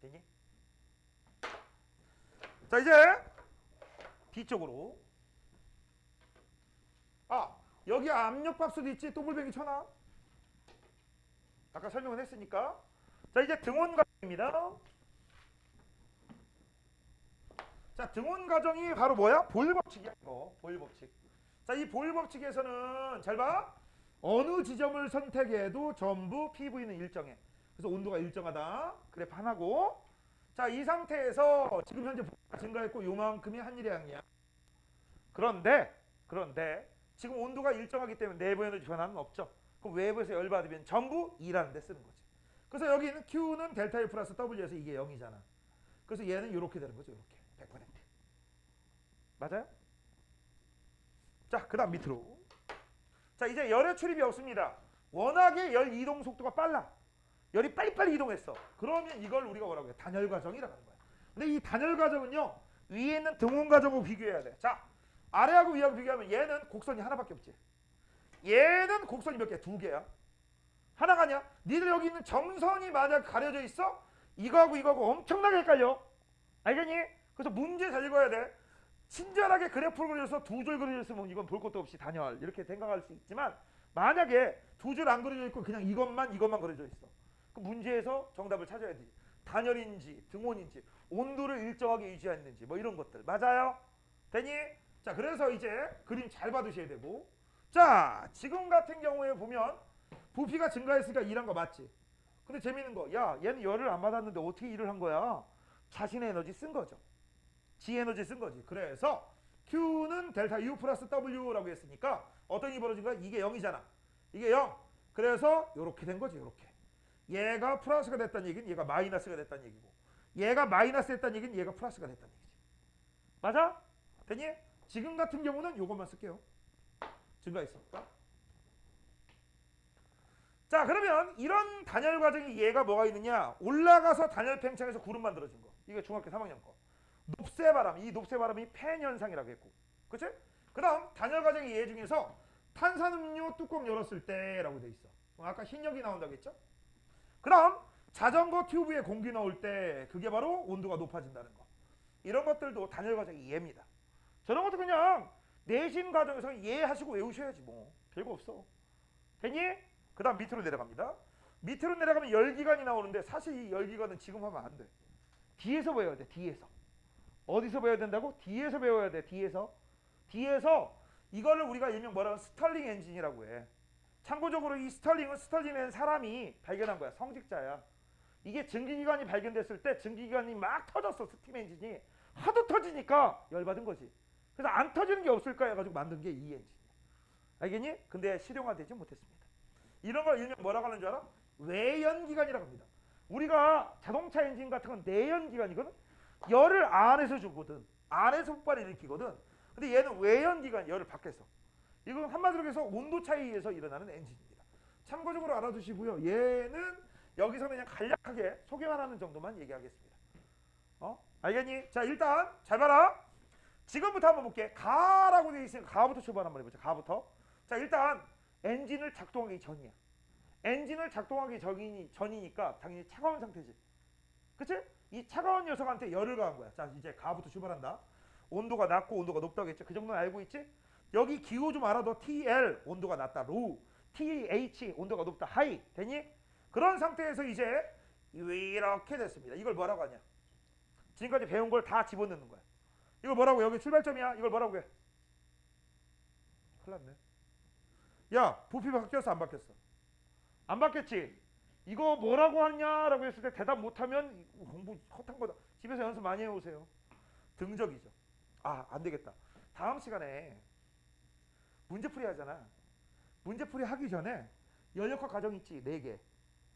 Speaker 1: 됐니? 자 이제 뒤쪽으로. 여기 압력밥솥 있지? 또불뱅이 쳐놔. 아까 설명을 했으니까. 자 이제 등온 과정입니다. 자 등온 과정이 바로 뭐야? 보일 법칙이야. 보일 법칙. 자 이 보일 법칙에서는 잘 봐. 어느 지점을 선택해도 전부 PV는 일정해. 그래서 온도가 일정하다. 그래프 하나고. 자 이 상태에서 지금 현재 부피가 증가했고 요만큼이 한일량이야. 그런데 지금 온도가 일정하기 때문에 내부 에너지 변화는 없죠. 그럼 외부에서 열 받으면 전부 일하는 데 쓰는 거지. 그래서 여기는 Q는 델타 U 플러스 W에서 이게 0이잖아. 그래서 얘는 이렇게 되는 거죠. 이렇게 100%. 맞아요? 자, 그 다음 밑으로. 자, 이제 열의 출입이 없습니다. 워낙에 열 이동 속도가 빨라. 열이 빨리빨리 이동했어. 그러면 이걸 우리가 뭐라고 해? 단열 과정이라고 하는 거야. 근데 이 단열 과정은요. 위에 있는 등온 과정하고 비교해야 돼. 자, 아래하고 위하고 비교하면 얘는 곡선이 하나밖에 없지. 얘는 곡선이 몇 개? 두 개야. 하나가 아니야. 니들 여기 있는 점선이 만약 가려져 있어? 이거하고 엄청나게 헷갈려. 알겠니? 그래서 문제 잘 읽어야 돼. 친절하게 그래프를 그려서 두 줄 그려졌으면 이건 볼 것도 없이 단열 이렇게 생각할 수 있지만 만약에 두 줄 안 그려져 있고 그냥 이것만 그려져 있어. 그 문제에서 정답을 찾아야 되지. 단열인지 등온인지 온도를 일정하게 유지했는지 뭐 이런 것들. 맞아요? 되니? 자 그래서 이제 그림 잘 봐두셔야 되고. 자 지금 같은 경우에 보면 부피가 증가했으니까 일한 거 맞지? 근데 재밌는 거, 야 얘는 열을 안 받았는데 어떻게 일을 한 거야? 자신의 에너지 쓴 거죠. 지 에너지 쓴 거지. 그래서 Q는 델타 U 플러스 W라고 했으니까 어떤 일이 벌어진 거야? 이게 0이잖아. 이게 0. 그래서 이렇게 된 거지. 이렇게. 얘가 플러스가 됐다는 얘기는 얘가 마이너스가 됐다는 얘기고, 얘가 마이너스 됐다는 얘기는 얘가 플러스가 됐다는 얘기지. 맞아? 됐니? 지금 같은 경우는 이것만 쓸게요. 증가했으니까. 자, 그러면 이런 단열 과정이 얘가 뭐가 있느냐? 올라가서 단열 팽창에서 구름 만들어진 거. 이게 중학교 3학년 거. 높새바람. 이 높새바람이 팬 현상이라고 했고. 그치? 그 다음 단열 과정이 얘 중에서 탄산음료 뚜껑 열었을 때라고 돼 있어. 아까 흰역이 나온다고 했죠? 그 다음 자전거 튜브에 공기 넣을 때 그게 바로 온도가 높아진다는 거. 이런 것들도 단열 과정이 얘입니다. 저런 것도 그냥 내신 과정에서 이해하시고 외우셔야지 뭐. 별거 없어. 됐니? 그 다음 밑으로 내려갑니다. 밑으로 내려가면 열기관이 나오는데 사실 이 열기관은 지금 하면 안 돼. 뒤에서 배워야 돼. 뒤에서. 어디서 배워야 된다고? 뒤에서 배워야 돼. 뒤에서. 이거를 우리가 일명 뭐라고 스털링 엔진이라고 해. 참고적으로 이 스털링은 사람이 발견한 거야. 성직자야. 이게 증기기관이 발견됐을 때 증기기관이 막 터졌어. 스팀 엔진이. 하도 터지니까 열받은 거지. 그래서 안 터지는 게 없을까 해가지고 만든 게 이 엔진이야. 알겠니? 근데 실용화되지 못했습니다. 이런 걸 일명 뭐라고 하는 줄 알아? 외연기관이라고 합니다. 우리가 자동차 엔진 같은 건 내연기관이거든? 열을 안에서 주거든. 안에서 폭발을 일으키거든. 근데 얘는 외연기관, 열을 밖에서. 이건 한마디로 해서 온도 차이에서 일어나는 엔진입니다. 참고적으로 알아두시고요. 얘는 여기서는 그냥 간략하게 소개만 하는 정도만 얘기하겠습니다. 알겠니? 자, 일단 잘 봐라. 지금부터 한번 볼게. 가라고 되어 있으니까 가부터 출발 한번 해보자. 가부터. 자, 일단 엔진을 작동하기 전이야. 엔진을 작동하기 전이니까 당연히 차가운 상태지. 그치? 이 차가운 녀석한테 열을 가한 거야. 자, 이제 가부터 출발한다. 온도가 낮고 온도가 높다고 했죠. 그 정도는 알고 있지? 여기 기호 좀 알아둬. TL 온도가 낮다. 로우. TH 온도가 높다. 하이. 되니? 그런 상태에서 이제 이렇게 됐습니다. 이걸 뭐라고 하냐? 지금까지 배운 걸 다 집어넣는 거야. 이걸 뭐라고? 여기 출발점이야. 이걸 뭐라고 해? 큰일 났네. 야, 부피 바뀌었어? 안 바뀌었어? 안 바뀌었지? 이거 뭐라고 하냐라고 했을 때 대답 못하면 공부 헛한 거다. 집에서 연습 많이 해오세요. 등적이죠. 아, 안 되겠다. 다음 시간에 문제풀이 하잖아. 문제풀이 하기 전에 연력학 과정 있지? 4개.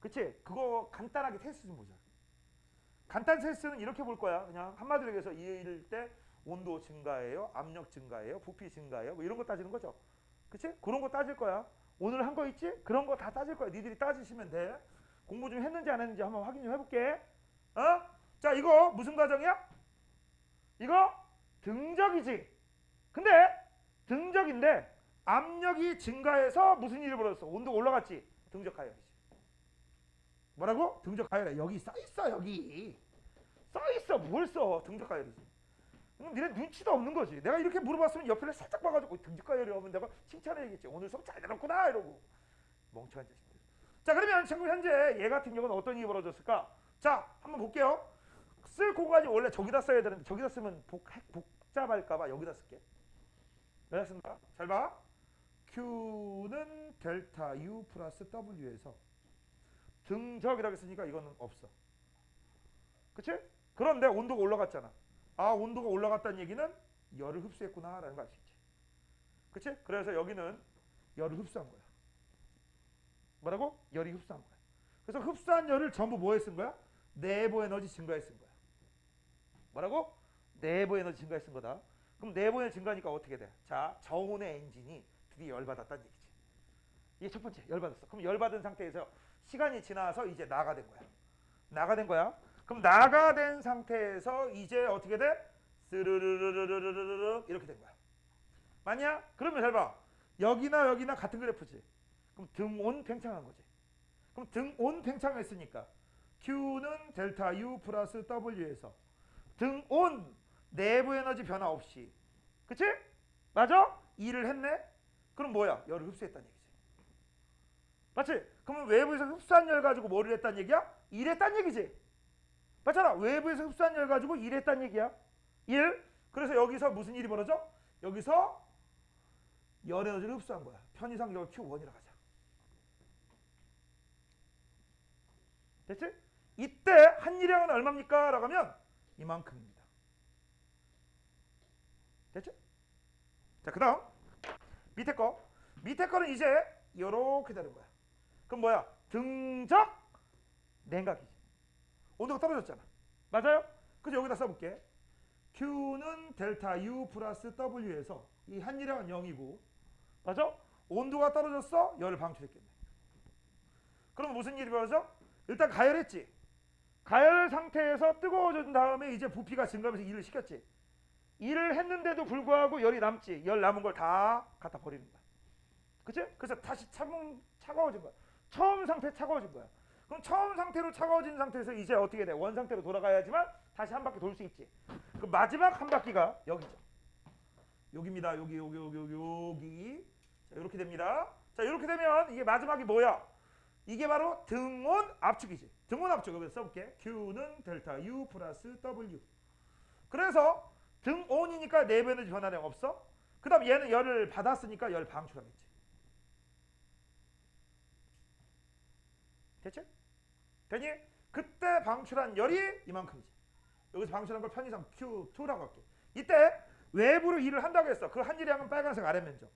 Speaker 1: 그치? 그거 간단하게 테스트 좀 보자. 간단 테스트는 이렇게 볼 거야. 그냥 한마디로 얘기해서 이럴 때 온도 증가예요? 압력 증가예요? 부피 증가예요? 뭐 이런 거 따지는 거죠. 그치? 그런 거 따질 거야. 오늘 한 거 있지? 그런 거 다 따질 거야. 니들이 따지시면 돼. 공부 좀 했는지 안 했는지 한번 확인 좀 해볼게. 자, 이거 무슨 과정이야? 이거 등적이지. 근데 등적인데 압력이 증가해서 무슨 일이 벌어졌어? 온도가 올라갔지. 등적 하열이지. 뭐라고? 등적 하열이야. 여기 써있어. 여기 써있어. 뭘 써? 등적 하열이지. 니네 눈치도 없는 거지. 내가 이렇게 물어봤으면 옆에를 살짝 봐가지고 등적 하열이라면 내가 칭찬해야겠지. 오늘 수업 잘 들었구나 이러고. 멍청한 자식들. 자, 그러면 지금 현재 얘 같은 경우는 어떤 일이 벌어졌을까? 자, 한번 볼게요. 쓸 공간이 원래 저기다 써야 되는데 저기다 쓰면 복잡할까봐 여기다 쓸게. 여기다 쓴다. 잘 봐. Q는 델타 U 플러스 W에서 등적이라고 했으니까 이거는 없어. 그치? 그런데 온도가 올라갔잖아. 아, 온도가 올라갔다는 얘기는 열을 흡수했구나 라는 걸 알 수 있지. 그치? 그래서 여기는 열을 흡수한 거야. 뭐라고? 열이 흡수한 거야. 그래서 흡수한 열을 전부 뭐에 쓴 거야? 내부 에너지 증가에 쓴 거야. 뭐라고? 내부 에너지 증가에 쓴 거다. 그럼 내부 에너지 증가니까 어떻게 돼? 자, 저온의 엔진이 드디어 열받았다는 얘기지. 이게 첫 번째, 열받았어. 그럼 열받은 상태에서 시간이 지나서 이제 나가 된 거야. 나가 된 거야. 그럼 나가 된 상태에서 이제 어떻게 돼? 스르르르르르르르 이렇게 된 거야. 맞냐? 그러면 잘 봐. 여기나 여기나 같은 그래프지. 그럼 등온 팽창한 거지. 그럼 등온 팽창했으니까 Q는 델타 U 플러스 W에서 등온 내부 에너지 변화 없이, 그치? 맞아? 일을 했네? 그럼 뭐야? 열을 흡수했다는 얘기지. 맞지? 그러면 외부에서 흡수한 열 가지고 뭐를 했다는 얘기야? 일했다는 얘기지. 맞잖아. 외부에서 흡수한 열 가지고 일했다는 얘기야. 일. 그래서 여기서 무슨 일이 벌어져? 여기서 열 에너지를 흡수한 거야. 편의상적으로 Q1이라 하자. 됐지? 이때 한일량은 얼마입니까? 라고 하면 이만큼입니다. 됐죠? 자, 그 다음 밑에 거. 밑에 거는 이제 이렇게 되는 거야. 그럼 뭐야? 등적 냉각이지. 온도가 떨어졌잖아. 맞아요? 그래서 여기다 써볼게. Q는 델타 U 플러스 W에서 이 한일량은 0이고, 맞아? 온도가 떨어졌어? 열을 방출했겠네. 그럼 무슨 일이 벌어져? 일단 가열했지. 가열 상태에서 뜨거워진 다음에 이제 부피가 증가하면서 일을 시켰지. 일을 했는데도 불구하고 열이 남지. 열 남은 걸 다 갖다 버리는 거야. 그치? 그래서 다시 차가워진 거야. 처음 상태 차가워진 거야. 그럼 처음 상태로 차가워진 상태에서 이제 어떻게 돼? 원 상태로 돌아가야지만 다시 한 바퀴 돌 수 있지. 그 마지막 한 바퀴가 여기죠. 여기입니다. 여기. 자, 이렇게 됩니다. 자, 이렇게 되면 이게 마지막이 뭐야? 이게 바로 등온 압축이지. 등온 압축 여기서 써볼게. Q는 델타 U 플러스 W. 그래서 등온이니까 내부 에너지 변화량 없어. 그 다음 얘는 열을 받았으니까 열 방출하겠지. 됐지? 되니? 그때 방출한 열이 이만큼이지. 여기서 방출한 걸 편의상 Q2라고 할게. 이때 외부로 일을 한다고 했어. 그 한일량은 빨간색 아래 면적.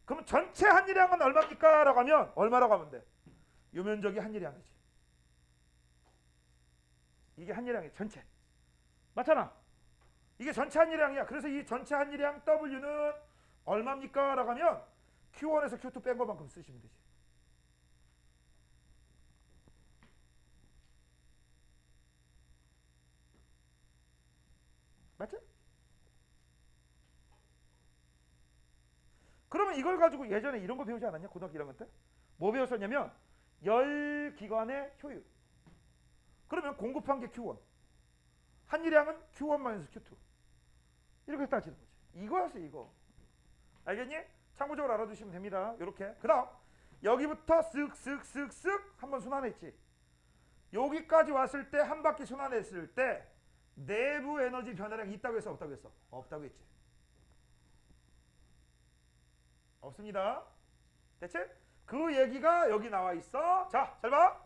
Speaker 1: 그럼 전체 한일량은 얼마입니까? 라고 하면 얼마라고 하면 돼? 요 면적이 한일량이지. 이게 한일량이 전체. 맞잖아. 이게 전체 한일량이야. 그래서 이 전체 한일량 W는 얼마입니까? 라고 하면 Q1에서 Q2 뺀 것만큼 쓰시면 되지. 맞지? 그러면 이걸 가지고 예전에 이런 거 배우지 않았냐? 고등학교 1학년 때? 뭐 배웠었냐면 열기관의 효율. 그러면 공급한 게 Q1. 한일량은 Q1-Q2. 이렇게 따지는 거지. 이거였어, 이거. 알겠니? 참고적으로 알아두시면 됩니다. 이렇게. 그 다음 여기부터 쓱쓱쓱쓱 한번 순환했지. 여기까지 왔을 때 한 바퀴 순환했을 때 내부 에너지 변화량이 있다고 했어, 없다고 했어? 없다고 했지. 없습니다. 대체 그 얘기가 여기 나와 있어. 자, 잘 봐.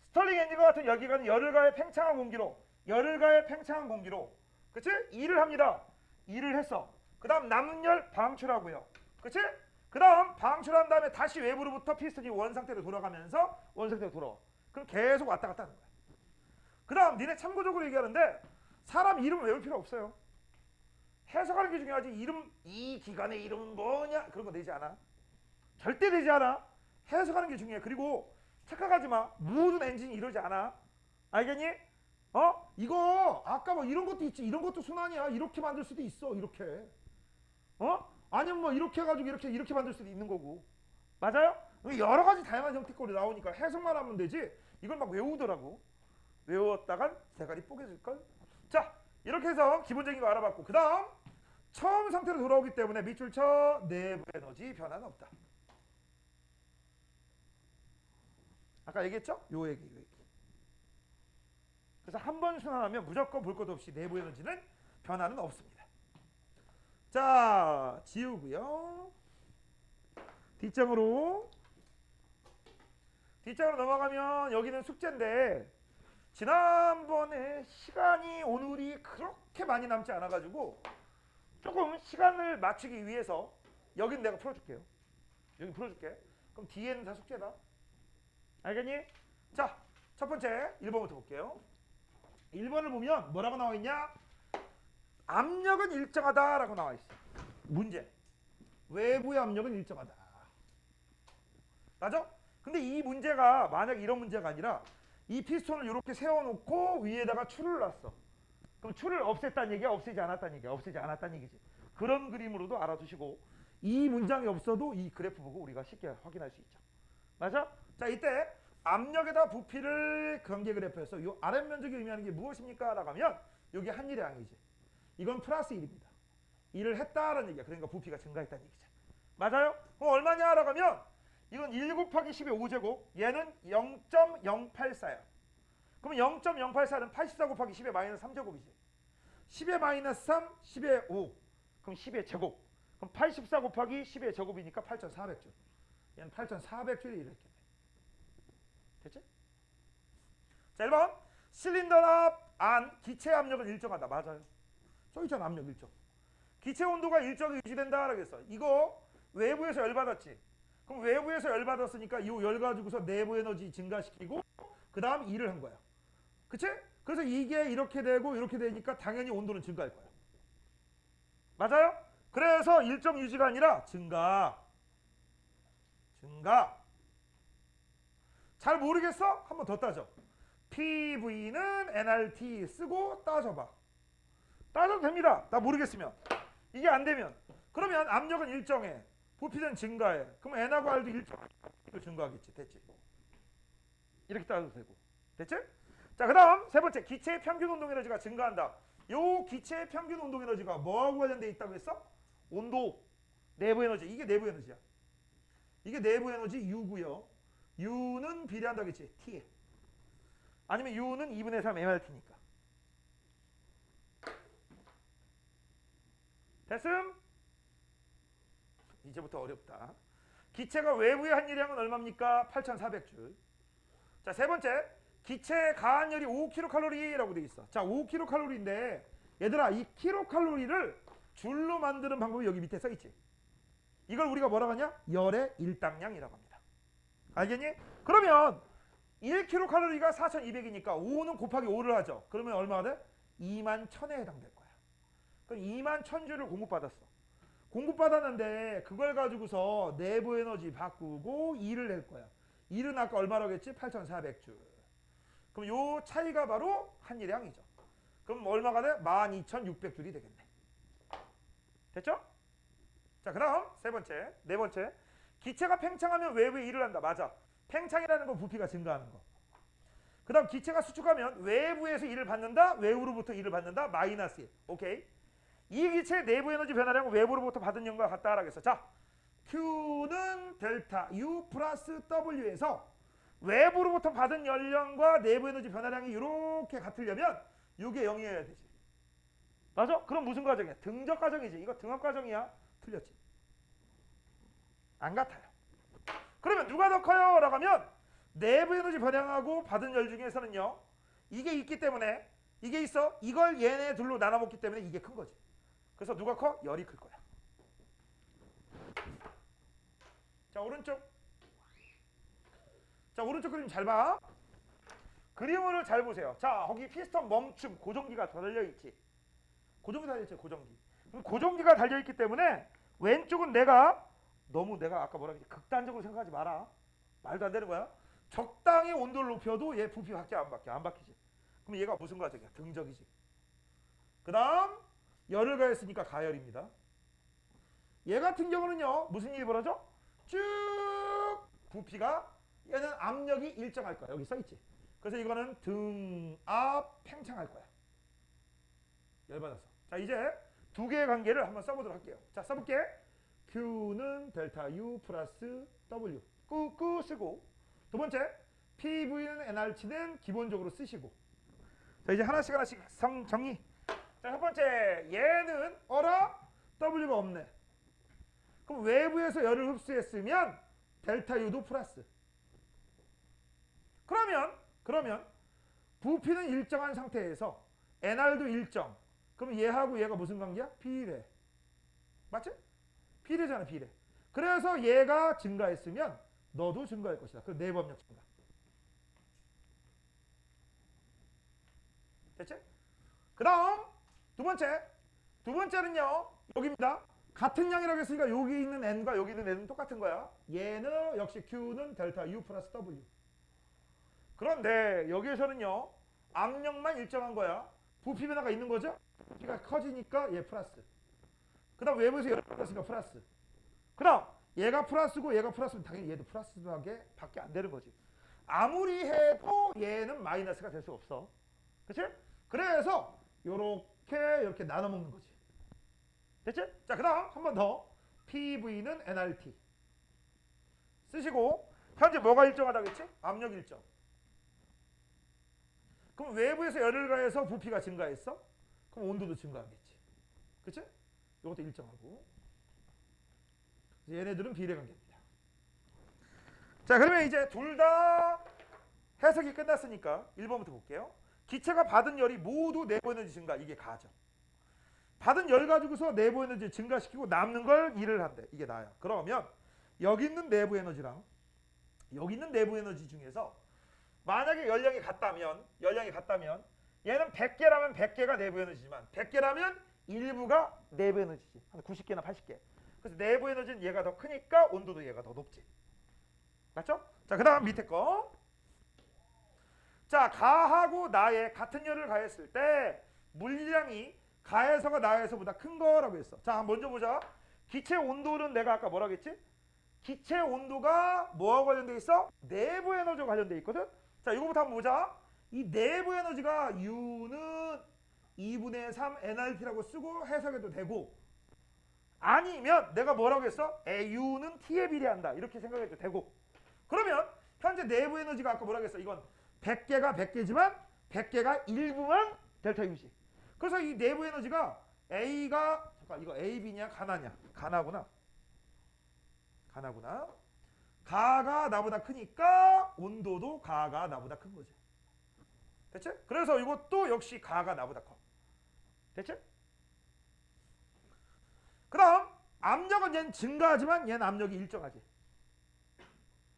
Speaker 1: 스털링 엔진과 같은 열기관은 열을 가해 팽창한 공기로 그치? 일을 합니다. 일을 했어. 그 다음 남은 열 방출하고요. 그치? 그 다음 방출한 다음에 다시 외부로부터 피스톤이 원상태로 돌아가면서 원상태로 돌아와. 그럼 계속 왔다 갔다 하는 거야. 그 다음 니네 참고적으로 얘기하는데 사람 이름 외울 필요 없어요. 해석하는 게 중요하지. 이름, 이 기관의 이름은 뭐냐? 그런 거 되지 않아. 절대 되지 않아. 해석하는 게 중요해. 그리고 착각하지 마. 모든 엔진이 이러지 않아. 알겠니? 이거 아까 뭐 이런 것도 있지. 이런 것도 순환이야. 이렇게 만들 수도 있어. 이렇게. 아니면 뭐 이렇게 해가지고 이렇게 만들 수도 있는 거고. 맞아요? 여러 가지 다양한 형태꼴이 나오니까 해석만 하면 되지. 이걸 막 외우더라고. 외웠다간 대가리 뽀개질걸? 자, 이렇게 해서 기본적인 거 알아봤고, 그 다음 처음 상태로 돌아오기 때문에 밑줄 쳐. 내부 에너지 변화는 없다. 아까 얘기했죠? 요 얘기. 그래서 한 번 순환하면 무조건 볼 것 없이 내부 에너지는 변화는 없습니다. 자, 지우고요. 뒷장으로 넘어가면 여기는 숙제인데 지난번에 시간이 오늘이 그렇게 많이 남지 않아가지고 조금 시간을 맞추기 위해서 여긴 내가 풀어줄게요. 여기 풀어줄게. 그럼 뒤에는 다 숙제다. 알겠니? 자, 첫 번째 1번부터 볼게요. 1번을 보면 뭐라고 나와 있냐? 압력은 일정하다라고 나와 있어. 문제. 외부의 압력은 일정하다. 맞아? 근데 이 문제가 만약 이런 문제가 아니라 이 피스톤을 이렇게 세워놓고 위에다가 줄을 놨어. 그럼 줄을 없앴다는 얘기야? 없애지 않았다는 얘기야? 없애지 않았다는 얘기지. 그런 그림으로도 알아두시고 이 문장이 없어도 이 그래프 보고 우리가 쉽게 확인할 수 있죠. 맞아? 자, 이때 압력에다 부피를 관계 그래프에서 이 아랫 면적이 의미하는 게 무엇입니까? 라고 하면 여기 한일량이지. 이건 플러스 1입니다. 일을 했다라는 얘기야. 그러니까 부피가 증가했다는 얘기죠. 맞아요? 그럼 얼마냐? 라고 하면 이건 1 곱하기 10의 5제곱, 얘는 0.084야. 그럼 0.084는 84 곱하기 10의 마이너스 3제곱이지. 10의 마이너스 3, 10의 5. 그럼 10의 제곱. 그럼 84 곱하기 10의 제곱이니까 8,400줄. 얘는 8,400줄이 이렇게. 됐지? 자, 1번. 실린더 안 기체 압력은 일정하다. 맞아요. 써있잖아, 압력 일정. 기체 온도가 일정히 유지된다 그랬어. 이거 외부에서 열 받았지. 그럼 외부에서 열 받았으니까 이 열 가지고서 내부 에너지 증가시키고 그 다음 일을 한 거야. 그치? 그래서 이게 이렇게 되고 이렇게 되니까 당연히 온도는 증가할 거야. 맞아요? 그래서 일정 유지가 아니라 증가. 잘 모르겠어? 한 번 더 따져. PV는 nRT 쓰고 따져봐. 따져도 됩니다. 나 모르겠으면. 이게 안 되면. 그러면 압력은 일정해. 부피는 증가해. 그럼 n하고 r도 일정해. 증가하겠지. 됐지? 이렇게 따져도 되고. 됐지? 자, 그 다음 세 번째. 기체의 평균 운동 에너지가 증가한다. 요 기체의 평균 운동 에너지가 뭐하고 관련돼 있다고 했어? 온도, 내부 에너지. 이게 내부 에너지야. 이게 내부 에너지 U고요. U는 비례한다겠지. T에. 아니면 U는 2분의 3 MRT니까. 됐음? 이제부터 어렵다. 기체가 외부에 한 열량은 얼마입니까? 8,400줄. 자, 세 번째. 기체의 가한열이 5kcal라고 돼 있어. 자, 5kcal인데 얘들아, 이 킬로칼로리를 줄로 만드는 방법이 여기 밑에 써 있지. 이걸 우리가 뭐라고 하냐? 열의 일당량이라고 합니다. 알겠니? 그러면 1kcal가 4,200이니까 5는 곱하기 5를 하죠. 그러면 얼마가 돼? 21,000에 해당될 거야. 그럼 21,000줄을 공급받았어. 공급받았는데 그걸 가지고서 내부 에너지 바꾸고 2를 낼 거야. 2는 아까 얼마라고 했지? 8,400줄. 그럼 요 차이가 바로 한일량이죠. 그럼 얼마가 돼? 12,600줄이 되겠네. 됐죠? 자, 그 다음 네 번째. 기체가 팽창하면 외부에 일을 한다. 맞아. 팽창이라는 건 부피가 증가하는 거. 그 다음 기체가 수축하면 외부에서 일을 받는다. 외부로부터 일을 받는다. 마이너스 1. 오케이. 이 기체의 내부 에너지 변화량은 외부로부터 받은 영과 같다 하겠어. 자, Q는 델타 U 플러스 W에서 외부로부터 받은 열량과 내부 에너지 변화량이 이렇게 같으려면 이게 0이어야 되지. 맞아? 그럼 무슨 과정이야? 등적 과정이지. 이거 등합 과정이야. 틀렸지. 안 같아요. 그러면 누가 더 커요? 라고 하면 내부 에너지 변량하고 받은 열 중에서는요. 이게 있기 때문에 이게 있어. 이걸 얘네 둘로 나눠 먹기 때문에 이게 큰 거지. 그래서 누가 커? 열이 클 거야. 자, 오른쪽. 자, 오른쪽 그림 잘 봐. 그림을 잘 보세요. 자, 거기 피스톤 멈춤 고정기가 달려있지. 고정기가 달려있지. 고정기. 그럼 고정기가 달려있기 때문에 왼쪽은 내가 아까 뭐라 그랬지? 극단적으로 생각하지 마라. 말도 안 되는 거야. 적당히 온도를 높여도 얘 부피 바뀌어 안 바뀌어? 안 바뀌지. 그럼 얘가 무슨 과정이야? 등적이지. 그 다음 열을 가했으니까 가열입니다. 얘 같은 경우는요. 무슨 일이 벌어져? 쭉 부피가 얘는 압력이 일정할 거야. 여기 써있지. 그래서 이거는 등압 팽창할 거야. 열받아서. 자, 이제 두 개의 관계를 한번 써보도록 할게요. 자, 써볼게. Q는 델타 U 플러스 W 끄 쓰고, 두 번째 PV는 nRT는 기본적으로 쓰시고. 자, 이제 하나씩 정리. 자, 첫 번째 얘는 어라? W가 없네. 그럼 외부에서 열을 흡수했으면 델타 U도 플러스. 그러면 부피는 일정한 상태에서 nR도 일정. 그럼 얘하고 얘가 무슨 관계야? 비례. 맞지? 비례잖아, 비례. 그래서 얘가 증가했으면 너도 증가할 것이다. 그럼 내부 압력 증가. 됐지? 그 다음 두 번째는요. 여기입니다. 같은 양이라고 했으니까 여기 있는 n과 여기 있는 n은 똑같은 거야. 얘는 역시 Q는 델타 U 플러스 W. 그런데 여기에서는요. 압력만 일정한 거야. 부피 변화가 있는 거죠? 부피가 커지니까 얘 플러스. 그 다음 외부에서 열을 받았으니까 플러스. 그 다음 얘가 플러스고 얘가 플러스면 당연히 얘도 플러스하게 밖에 안 되는 거지. 아무리 해도 얘는 마이너스가 될 수 없어. 그치? 그래서 이렇게 나눠 먹는 거지. 됐지? 자, 그 다음 한 번 더. PV는 nRT 쓰시고, 현재 뭐가 일정하다고 했지? 압력 일정. 그럼 외부에서 열을 가해서 부피가 증가했어? 그럼 온도도 증가하겠지. 그치? 이것도 일정하고. 얘네들은 비례관계입니다. 자, 그러면 이제 둘 다 해석이 끝났으니까 1번부터 볼게요. 기체가 받은 열이 모두 내부 에너지 증가. 이게 가죠. 받은 열 가지고서 내부 에너지 증가시키고 남는 걸 일을 한대. 이게 나야. 그러면 여기 있는 내부 에너지랑 여기 있는 내부 에너지 중에서 만약에 연령이 같다면 얘는 100개라면 100개가 내부 에너지지만 100개라면 일부가 내부 에너지지. 한 90개나 80개. 그래서 내부 에너지는 얘가 더 크니까 온도도 얘가 더 높지. 맞죠? 자, 그다음 밑에 거. 자, 가하고 나에 같은 열을 가했을 때 물량이 가에서가 나에서보다 큰 거라고 했어. 자, 먼저 보자. 기체 온도는 내가 아까 뭐라고 했지? 기체 온도가 뭐하고 관련돼 있어? 내부 에너지와 관련돼 있거든. 자, 이거부터 한번 보자. 이 내부 에너지가 U는 2분의 3 nRT라고 쓰고 해석해도 되고, 아니면 내가 뭐라고 했어? U는 T에 비례한다 이렇게 생각해도 되고. 그러면 현재 내부 에너지가 아까 뭐라고 했어? 이건 100개가 100개지만 100개가 일부만 델타 U지. 그래서 이 내부 에너지가 A가, 잠깐, 이거 AB냐 가나냐? 가나구나. 가가 나보다 크니까 온도도 가가 나보다 큰 거지. 됐지? 그래서 이것도 역시 가가 나보다 커. 됐지? 그 다음 압력은 얘는 증가하지만 얘는 압력이 일정하지.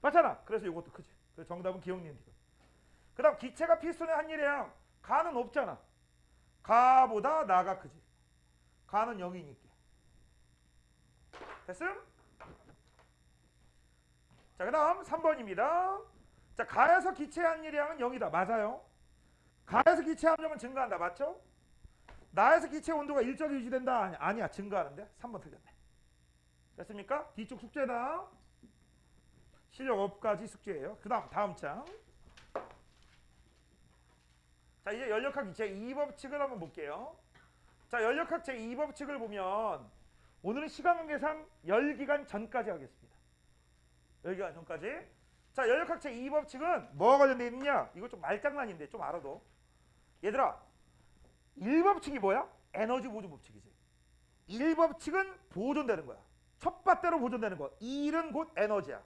Speaker 1: 맞잖아. 그래서 이것도 크지. 그래서 정답은 기억니은. 그 다음 기체가 피스톤의 한 일이랑 가는 없잖아. 가보다 나가 크지. 가는 0이니까. 됐음? 자, 그 다음 3번입니다. 자, 가에서 기체의 한 일량은 0이다. 맞아요. 가에서 기체 압력은 증가한다. 맞죠? 나에서 기체 온도가 일정히 유지된다. 아니야. 증가하는데. 3번 틀렸네. 됐습니까? 뒤쪽 숙제다. 실력 업까지 숙제예요. 그 다음 장. 자, 이제 연력학 제2법칙을 한번 볼게요. 자, 연력학 제2법칙을 보면 오늘은 시간관계상 열기간 전까지 하겠습니다. 열기간 전까지. 자, 연력학 제2법칙은 뭐가 관련되어 있느냐? 이거 좀 말장난인데 좀 알아도. 얘들아, 1법칙이 뭐야? 에너지 보존 법칙이지. 1법칙은 보존되는 거야. 첫 받대로 보존되는 거. 2는 곧 에너지야.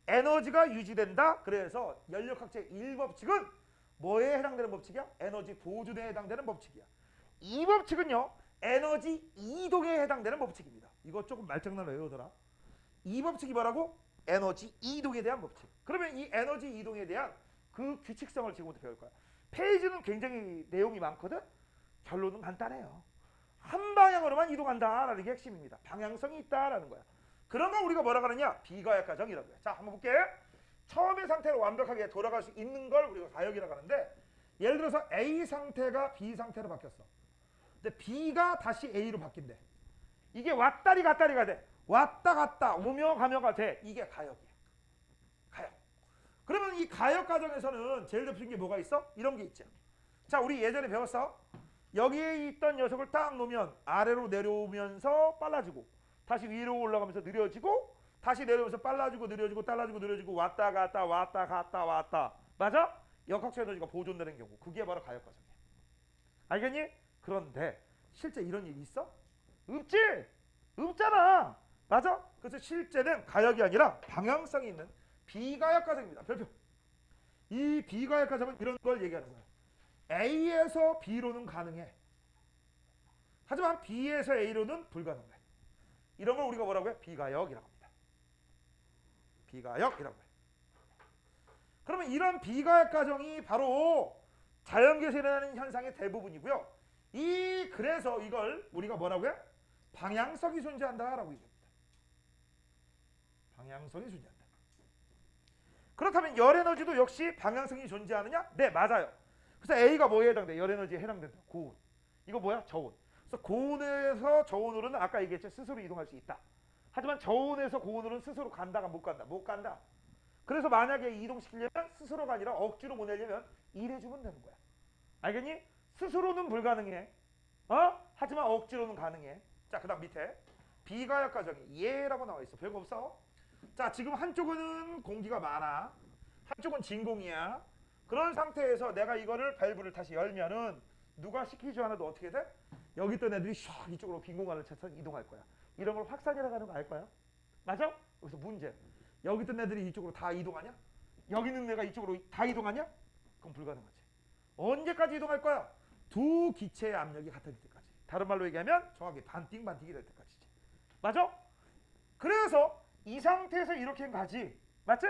Speaker 1: 에너지가 유지된다. 그래서 연력학 제1법칙은 뭐에 해당되는 법칙이야? 에너지 보존에 해당되는 법칙이야. 이 법칙은요, 에너지 이동에 해당되는 법칙입니다. 이거 조금 말장난으로 외우더라. 이 법칙이 뭐라고? 에너지 이동에 대한 법칙. 그러면 이 에너지 이동에 대한 그 규칙성을 지금부터 배울 거야. 페이지는 굉장히 내용이 많거든. 결론은 간단해요. 한 방향으로만 이동한다라는 게 핵심입니다. 방향성이 있다라는 거야. 그런 거 우리가 뭐라 그러냐? 비가역 과정이라고 해. 자, 한번 볼게. 처음의 상태로 완벽하게 돌아갈 수 있는 걸 우리가 가역이라고 하는데, 예를 들어서 A 상태가 B 상태로 바뀌었어. 근데 B가 다시 A로 바뀐대. 이게 왔다리 갔다리가 돼. 왔다 갔다 오며 가며가 돼. 이게 가역이야. 가역. 그러면 이 가역 과정에서는 제일 대표적인 게 뭐가 있어? 이런 게 있죠. 자, 우리 예전에 배웠어. 여기에 있던 녀석을 딱 놓으면 아래로 내려오면서 빨라지고, 다시 위로 올라가면서 느려지고, 다시 내려오면서 빨라지고 느려지고 빨라지고 느려지고 왔다 갔다 왔다 갔다 왔다. 맞아? 역학적 에너지가 보존되는 경우. 그게 바로 가역 과정이야. 알겠니? 그런데 실제 이런 일이 있어? 없지? 없잖아. 맞아? 그래서 실제는 가역이 아니라 방향성이 있는 비가역 과정입니다. 별표. 이 비가역 과정은 이런 걸 얘기하는 거야. A에서 B로는 가능해. 하지만 B에서 A로는 불가능해. 이런 걸 우리가 뭐라고 해? 비가역이라고 합니다. 비가역이라고 해. 그러면 이런 비가역 과정이 바로 자연계에서 일어나는 현상의 대부분이고요. 그래서 이걸 우리가 뭐라고 해? 방향성이 존재한다라고 얘기합니다. 방향성이 존재한다. 그렇다면 열에너지도 역시 방향성이 존재하느냐? 네, 맞아요. 그래서 A가 뭐에 해당돼? 열에너지에 해당된다. 고온. 이거 뭐야? 저온. 그래서 고온에서 저온으로는 아까 얘기했죠. 스스로 이동할 수 있다. 하지만 저온에서 고온으로는 스스로 간다가 못 간다. 못 간다. 그래서 만약에 이동시키려면 스스로가 아니라 억지로 보내려면 일해주면 되는 거야. 알겠니? 스스로는 불가능해. 하지만 억지로는 가능해. 자, 그 다음 밑에 비가역 과정이 예라고 나와 있어. 별거 없어. 자, 지금 한쪽은 공기가 많아. 한쪽은 진공이야. 그런 상태에서 내가 이거를 밸브를 다시 열면은 누가 시키지 않아도 어떻게 돼? 여기 있던 애들이 샥 이쪽으로 빈 공간을 찾아서 이동할 거야. 이런 걸 확산이라고 하는 거 알 거야? 맞아? 여기서 문제. 여기 있던 애들이 이쪽으로 다 이동하냐? 여기 있는 애가 이쪽으로 다 이동하냐? 그건 불가능하지. 언제까지 이동할 거야? 두 기체의 압력이 같을 때까지. 다른 말로 얘기하면 정확히 반띵이 될 때까지지. 맞아? 그래서 이 상태에서 이렇게 가지. 맞지?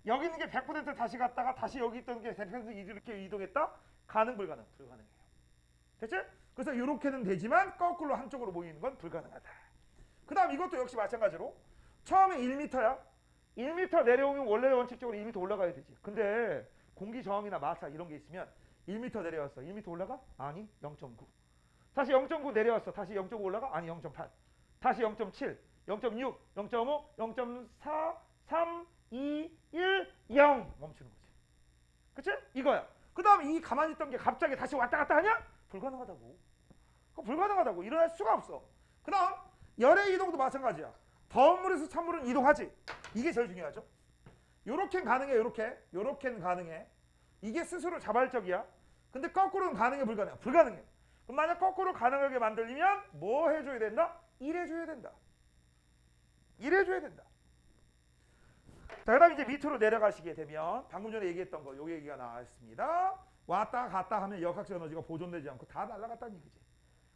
Speaker 1: 여기 있는 게 100% 다시 갔다가 다시 여기 있던 게 100% 이렇게 이동했다? 가능 불가능? 불가능해요. 됐지? 그래서 이렇게는 되지만 거꾸로 한쪽으로 모이는 건 불가능하다. 그 다음 이것도 역시 마찬가지로 처음에 1m야. 1m 내려오면 원래 원칙적으로 1m 올라가야 되지. 근데 공기 저항이나 마사 이런 게 있으면 1m 내려왔어. 1m 올라가? 아니 0.9. 다시 0.9 내려왔어. 다시 0.5 올라가? 아니 0.8. 다시 0.7, 0.6, 0.5, 0.4, 3, 2, 1, 0 멈추는 거지. 그치? 이거야. 그 다음 이 가만히 있던 게 갑자기 다시 왔다 갔다 하냐? 불가능하다고. 그거 불가능하다고. 일어날 수가 없어. 그 다음 열의 이동도 마찬가지야. 더운 물에서 찬물은 이동하지. 이게 제일 중요하죠. 요렇게는 가능해. 요렇게는 가능해. 이게 스스로 자발적이야. 근데 거꾸로는 가능해 불가능해? 불가능해. 그럼 만약 거꾸로 가능하게 만들려면 뭐 해줘야 된다? 일해줘야 된다. 일해줘야 된다. 자, 그 다음 이제 밑으로 내려가시게 되면 방금 전에 얘기했던 거, 요 얘기가 나왔습니다. 왔다 갔다 하면 역학적 에너지가 보존되지 않고 다 날아갔다는 얘기지.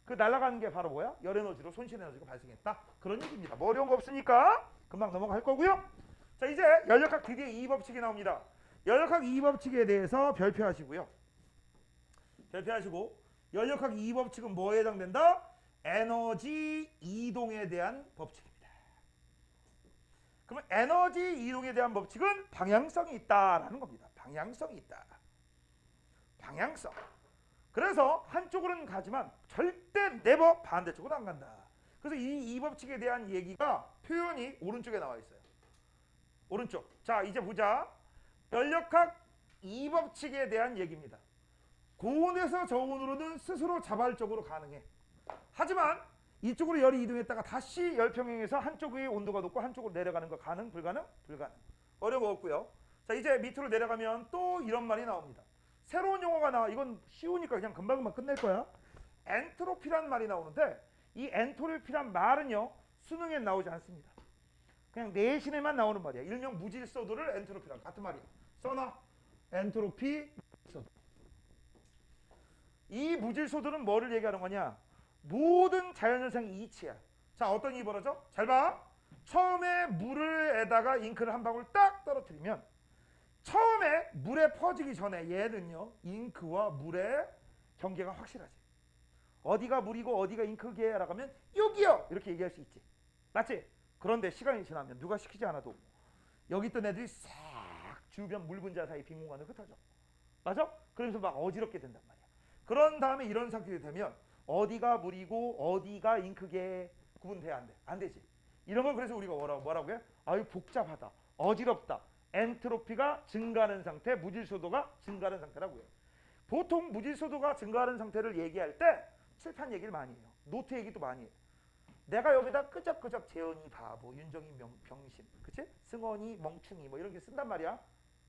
Speaker 1: 그 날아가는 게 바로 뭐야? 열 에너지로 손실 에너지가 발생했다. 그런 얘기입니다. 뭐 어려운 거 없으니까 금방 넘어갈 거고요. 자, 이제 열역학 드디어 2법칙이 나옵니다. 열역학 2법칙에 대해서 별표하시고요. 별표하시고 열역학 2법칙은 뭐에 해당된다? 에너지 이동에 대한 법칙입니다. 그러면 에너지 이동에 대한 법칙은 방향성이 있다라는 겁니다. 방향성이 있다. 방향성. 그래서 한쪽으로는 가지만 절대 네버 반대쪽으로 안 간다. 그래서 이 법칙에 대한 얘기가 표현이 오른쪽에 나와 있어요. 오른쪽. 자, 이제 보자. 열역학 2법칙에 대한 얘기입니다. 고온에서 저온으로는 스스로 자발적으로 가능해. 하지만 이쪽으로 열이 이동했다가 다시 열평행에서 한쪽의 온도가 높고 한쪽으로 내려가는 거 가능? 불가능? 불가능. 어려운 거 없고요. 자, 이제 밑으로 내려가면 또 이런 말이 나옵니다. 새로운 용어가 나와. 이건 쉬우니까 그냥 금방금방 끝낼 거야. 엔트로피란 말이 나오는데 이 엔트로피란 말은요 수능에 나오지 않습니다. 그냥 내신에만 나오는 말이야. 일명 무질서도를 엔트로피랑 같은 말이야. 써놔. 엔트로피 무질서도. 이 무질서도는 뭐를 얘기하는 거냐? 모든 자연현상이 이치야. 자, 어떤 일이 벌어져? 잘 봐. 처음에 물에다가 잉크를 한 방울 딱 떨어뜨리면 처음에 물에 퍼지기 전에 얘는요 잉크와 물의 경계가 확실하지. 어디가 물이고 어디가 잉크게라고 하면 여기요 이렇게 얘기할 수 있지. 맞지? 그런데 시간이 지나면 누가 시키지 않아도 여기 있던 애들이 싹 주변 물 분자 사이 빈 공간을 흩어져. 맞아? 그러면서 막 어지럽게 된단 말이야. 그런 다음에 이런 상태가 되면 어디가 물이고 어디가 잉크게 구분돼야 안 돼. 안 되지. 이런 걸 그래서 우리가 뭐라고 해? 아유 복잡하다. 어지럽다. 엔트로피가 증가하는 상태, 무질서도가 증가하는 상태라고 해요. 보통 무질서도가 증가하는 상태를 얘기할 때 칠판 얘기를 많이 해요. 노트 얘기도 많이 해요. 내가 여기다 끄적끄적 재현이 바보, 윤정이 병신, 그치? 승원이 멍충이 뭐 이런 게 쓴단 말이야.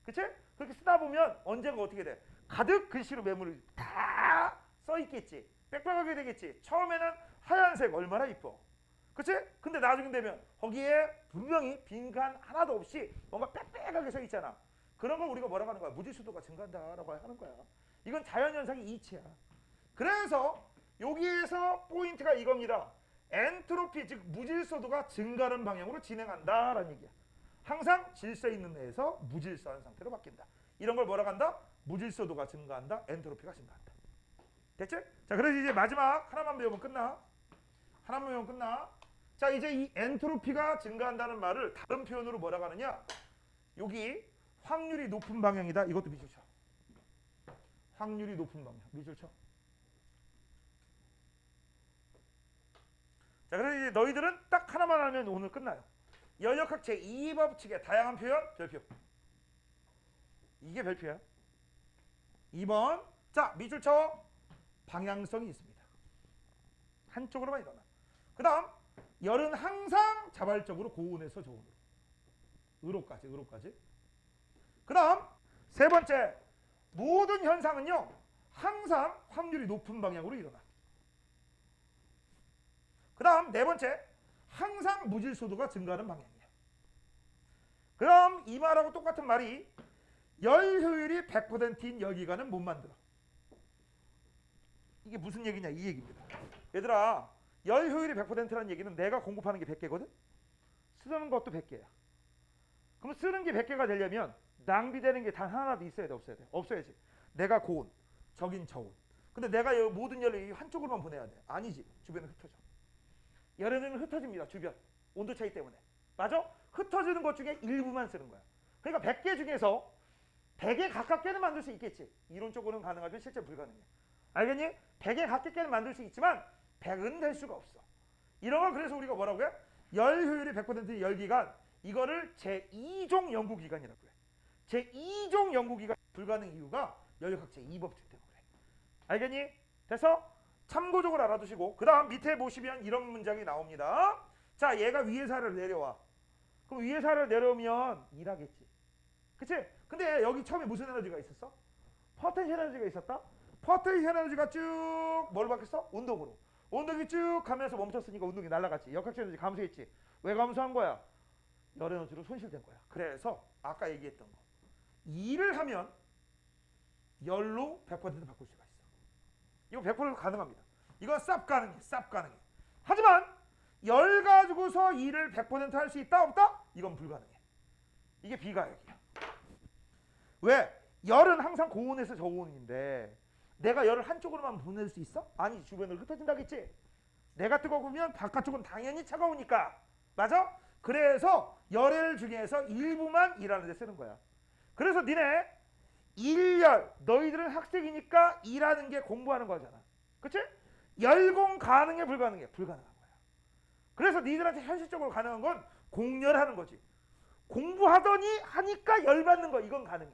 Speaker 1: 그치? 그렇게 쓰다 보면 언젠가 어떻게 돼? 가득 글씨로 메모를 다 써있겠지. 빽빽하게 되겠지. 처음에는 하얀색 얼마나 이뻐. 그치? 근데 나중에 되면 거기에 분명히 빈칸 하나도 없이 뭔가 빽빽하게 써 있잖아. 그런 걸 우리가 뭐라고 하는 거야? 무질서도가 증가한다라고 하는 거야. 이건 자연현상이 이치야. 그래서 여기에서 포인트가 이겁니다. 엔트로피 즉 무질서도가 증가하는 방향으로 진행한다라는 얘기야. 항상 질서 있는 데에서 무질서한 상태로 바뀐다. 이런 걸 뭐라고 한다? 무질서도가 증가한다. 엔트로피가 증가한다. 됐지? 자, 그래서 이제 마지막 하나만 배우면 끝나. 하나만 배우면 끝나. 자, 이제 이 엔트로피가 증가한다는 말을 다른 표현으로 뭐라고 하느냐? 여기 확률이 높은 방향이다. 이것도 밑줄 쳐. 확률이 높은 방향. 밑줄 쳐. 자, 그래서 이제 너희들은 딱 하나만 하면 오늘 끝나요. 열역학 제2법칙의 다양한 표현, 별표. 이게 별표야. 2번. 자, 밑줄 쳐. 방향성이 있습니다. 한쪽으로만 일어나. 그 다음 열은 항상 자발적으로 고온에서 저온으로. 으로까지. 그 다음 세 번째. 모든 현상은요. 항상 확률이 높은 방향으로 일어나. 그 다음 네 번째. 항상 무질서도가 증가하는 방향이야. 그 다음 이 말하고 똑같은 말이 열 효율이 100%인 열기관은 못 만들어. 이게 무슨 얘기냐 이 얘기입니다. 얘들아, 열 효율이 100%라는 얘기는 내가 공급하는 게 100개거든? 쓰는 것도 100개야. 그럼 쓰는 게 100개가 되려면 낭비되는 게 단 하나라도 있어야 돼, 없어야 돼? 없어야지. 내가 고온, 저긴 저온. 근데 내가 이 모든 열을 한쪽으로만 보내야 돼. 아니지. 주변에 흩어져. 열에는 흩어집니다. 주변. 온도 차이 때문에. 맞아? 흩어지는 것 중에 일부만 쓰는 거야. 그러니까 100개 중에서 100에 가깝게는 만들 수 있겠지. 이론적으로는 가능하지만 실제 불가능해. 알겠니? 100에 가깝게는 만들 수 있지만 100은 될 수가 없어. 이런 걸 그래서 우리가 뭐라고 해? 열 효율이 100%인 열기관, 이거를 제2종 연구기관이라고 해. 제2종 연구기관 불가능 이유가 열역학제 2법칙 때문에 그래. 알겠니? 됐어? 참고적으로 알아두시고 그 다음 밑에 보시면 이런 문장이 나옵니다. 자, 얘가 위의 사를 내려와. 그럼 위의 사를 내려오면 1하겠지. 그치? 근데 여기 처음에 무슨 에너지가 있었어? 포텐셜 에너지가 있었다? 포텐셜 에너지가 쭉 뭘 바뀌었어? 운동으로. 운동이 쭉 가면서 멈췄으니까 운동이 날아갔지. 역학적 에너지 감소했지. 왜 감소한 거야? 열 에너지로 손실된 거야. 그래서 아까 얘기했던 거. 2를 하면 열로 100% 바꿀 수가 있어. 이거 100% 가능합니다. 이건 쌉 가능해. 쌉 가능해. 하지만 열 가지고서 2를 100% 할 수 있다 없다? 이건 불가능해. 이게 비가역이야. 왜? 열은 항상 고온에서 저온인데 내가 열을 한쪽으로만 보낼 수 있어? 아니, 주변으로 흩어진다겠지. 내가 뜨거우면 바깥쪽은 당연히 차가우니까. 맞아? 그래서 열을 중에서 일부만 일하는 데 쓰는 거야. 그래서 니네 일열, 너희들은 학생이니까 일하는 게 공부하는 거잖아. 그치? 열공 가능해 불가능해? 불가능한 거야. 그래서 니들한테 현실적으로 가능한 건 공열하는 거지. 공부하더니 하니까 열받는 거, 이건 가능해.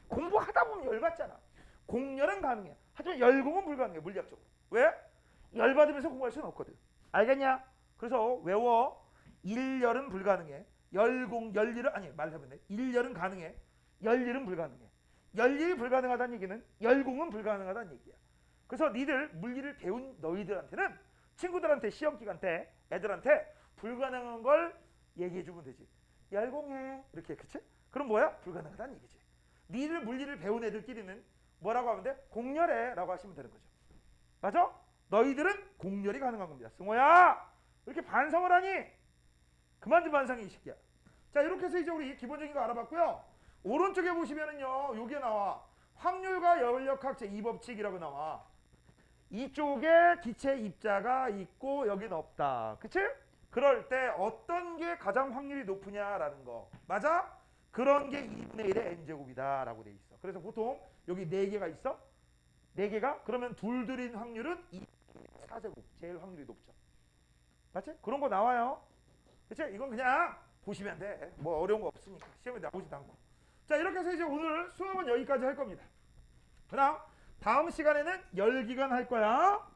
Speaker 1: 공부하다 보면 열받잖아. 공열은 가능해. 하지만 열공은 불가능해, 물리학적으로. 왜? 열받으면서 공부할 수는 없거든. 알겠냐? 그래서 외워. 일열은 불가능해. 열공, 열일은, 아니 말해보네. 일열은 가능해. 열일은 불가능해. 열일이 불가능하다는 얘기는 열공은 불가능하다는 얘기야. 그래서 니들 물리를 배운 너희들한테는 친구들한테 시험 기간 때 애들한테 불가능한 걸 얘기해주면 되지. 열공해 이렇게. 그치? 그럼 뭐야? 불가능하다는 얘기지. 니들 물리를 배운 애들끼리는 뭐라고 하면 돼? 공열해 라고 하시면 되는 거죠. 맞아? 너희들은 공열이 가능한 겁니다. 승호야, 이렇게 반성을 하니? 그만 좀 반성해 이 새끼야. 자, 이렇게 해서 이제 우리 기본적인 거 알아봤고요. 오른쪽에 보시면은요, 요게 나와. 확률과 열역학제 2법칙이라고 나와. 이쪽에 기체 입자가 있고 여기는 없다. 그치? 그럴 때 어떤 게 가장 확률이 높으냐라는 거. 맞아? 그런 게 2분의 1의 n제곱이다 라고 돼 있어. 그래서 보통 여기 4개가 있어. 4개가? 그러면 둘둘인 확률은 2분의 4제곱. 제일 확률이 높죠. 맞지? 그런 거 나와요. 그치? 이건 그냥 보시면 돼. 뭐 어려운 거 없으니까. 시험에 나오지도 않고. 자, 이렇게 해서 이제 오늘 수업은 여기까지 할 겁니다. 그럼 다음 시간에는 열기관 할 거야.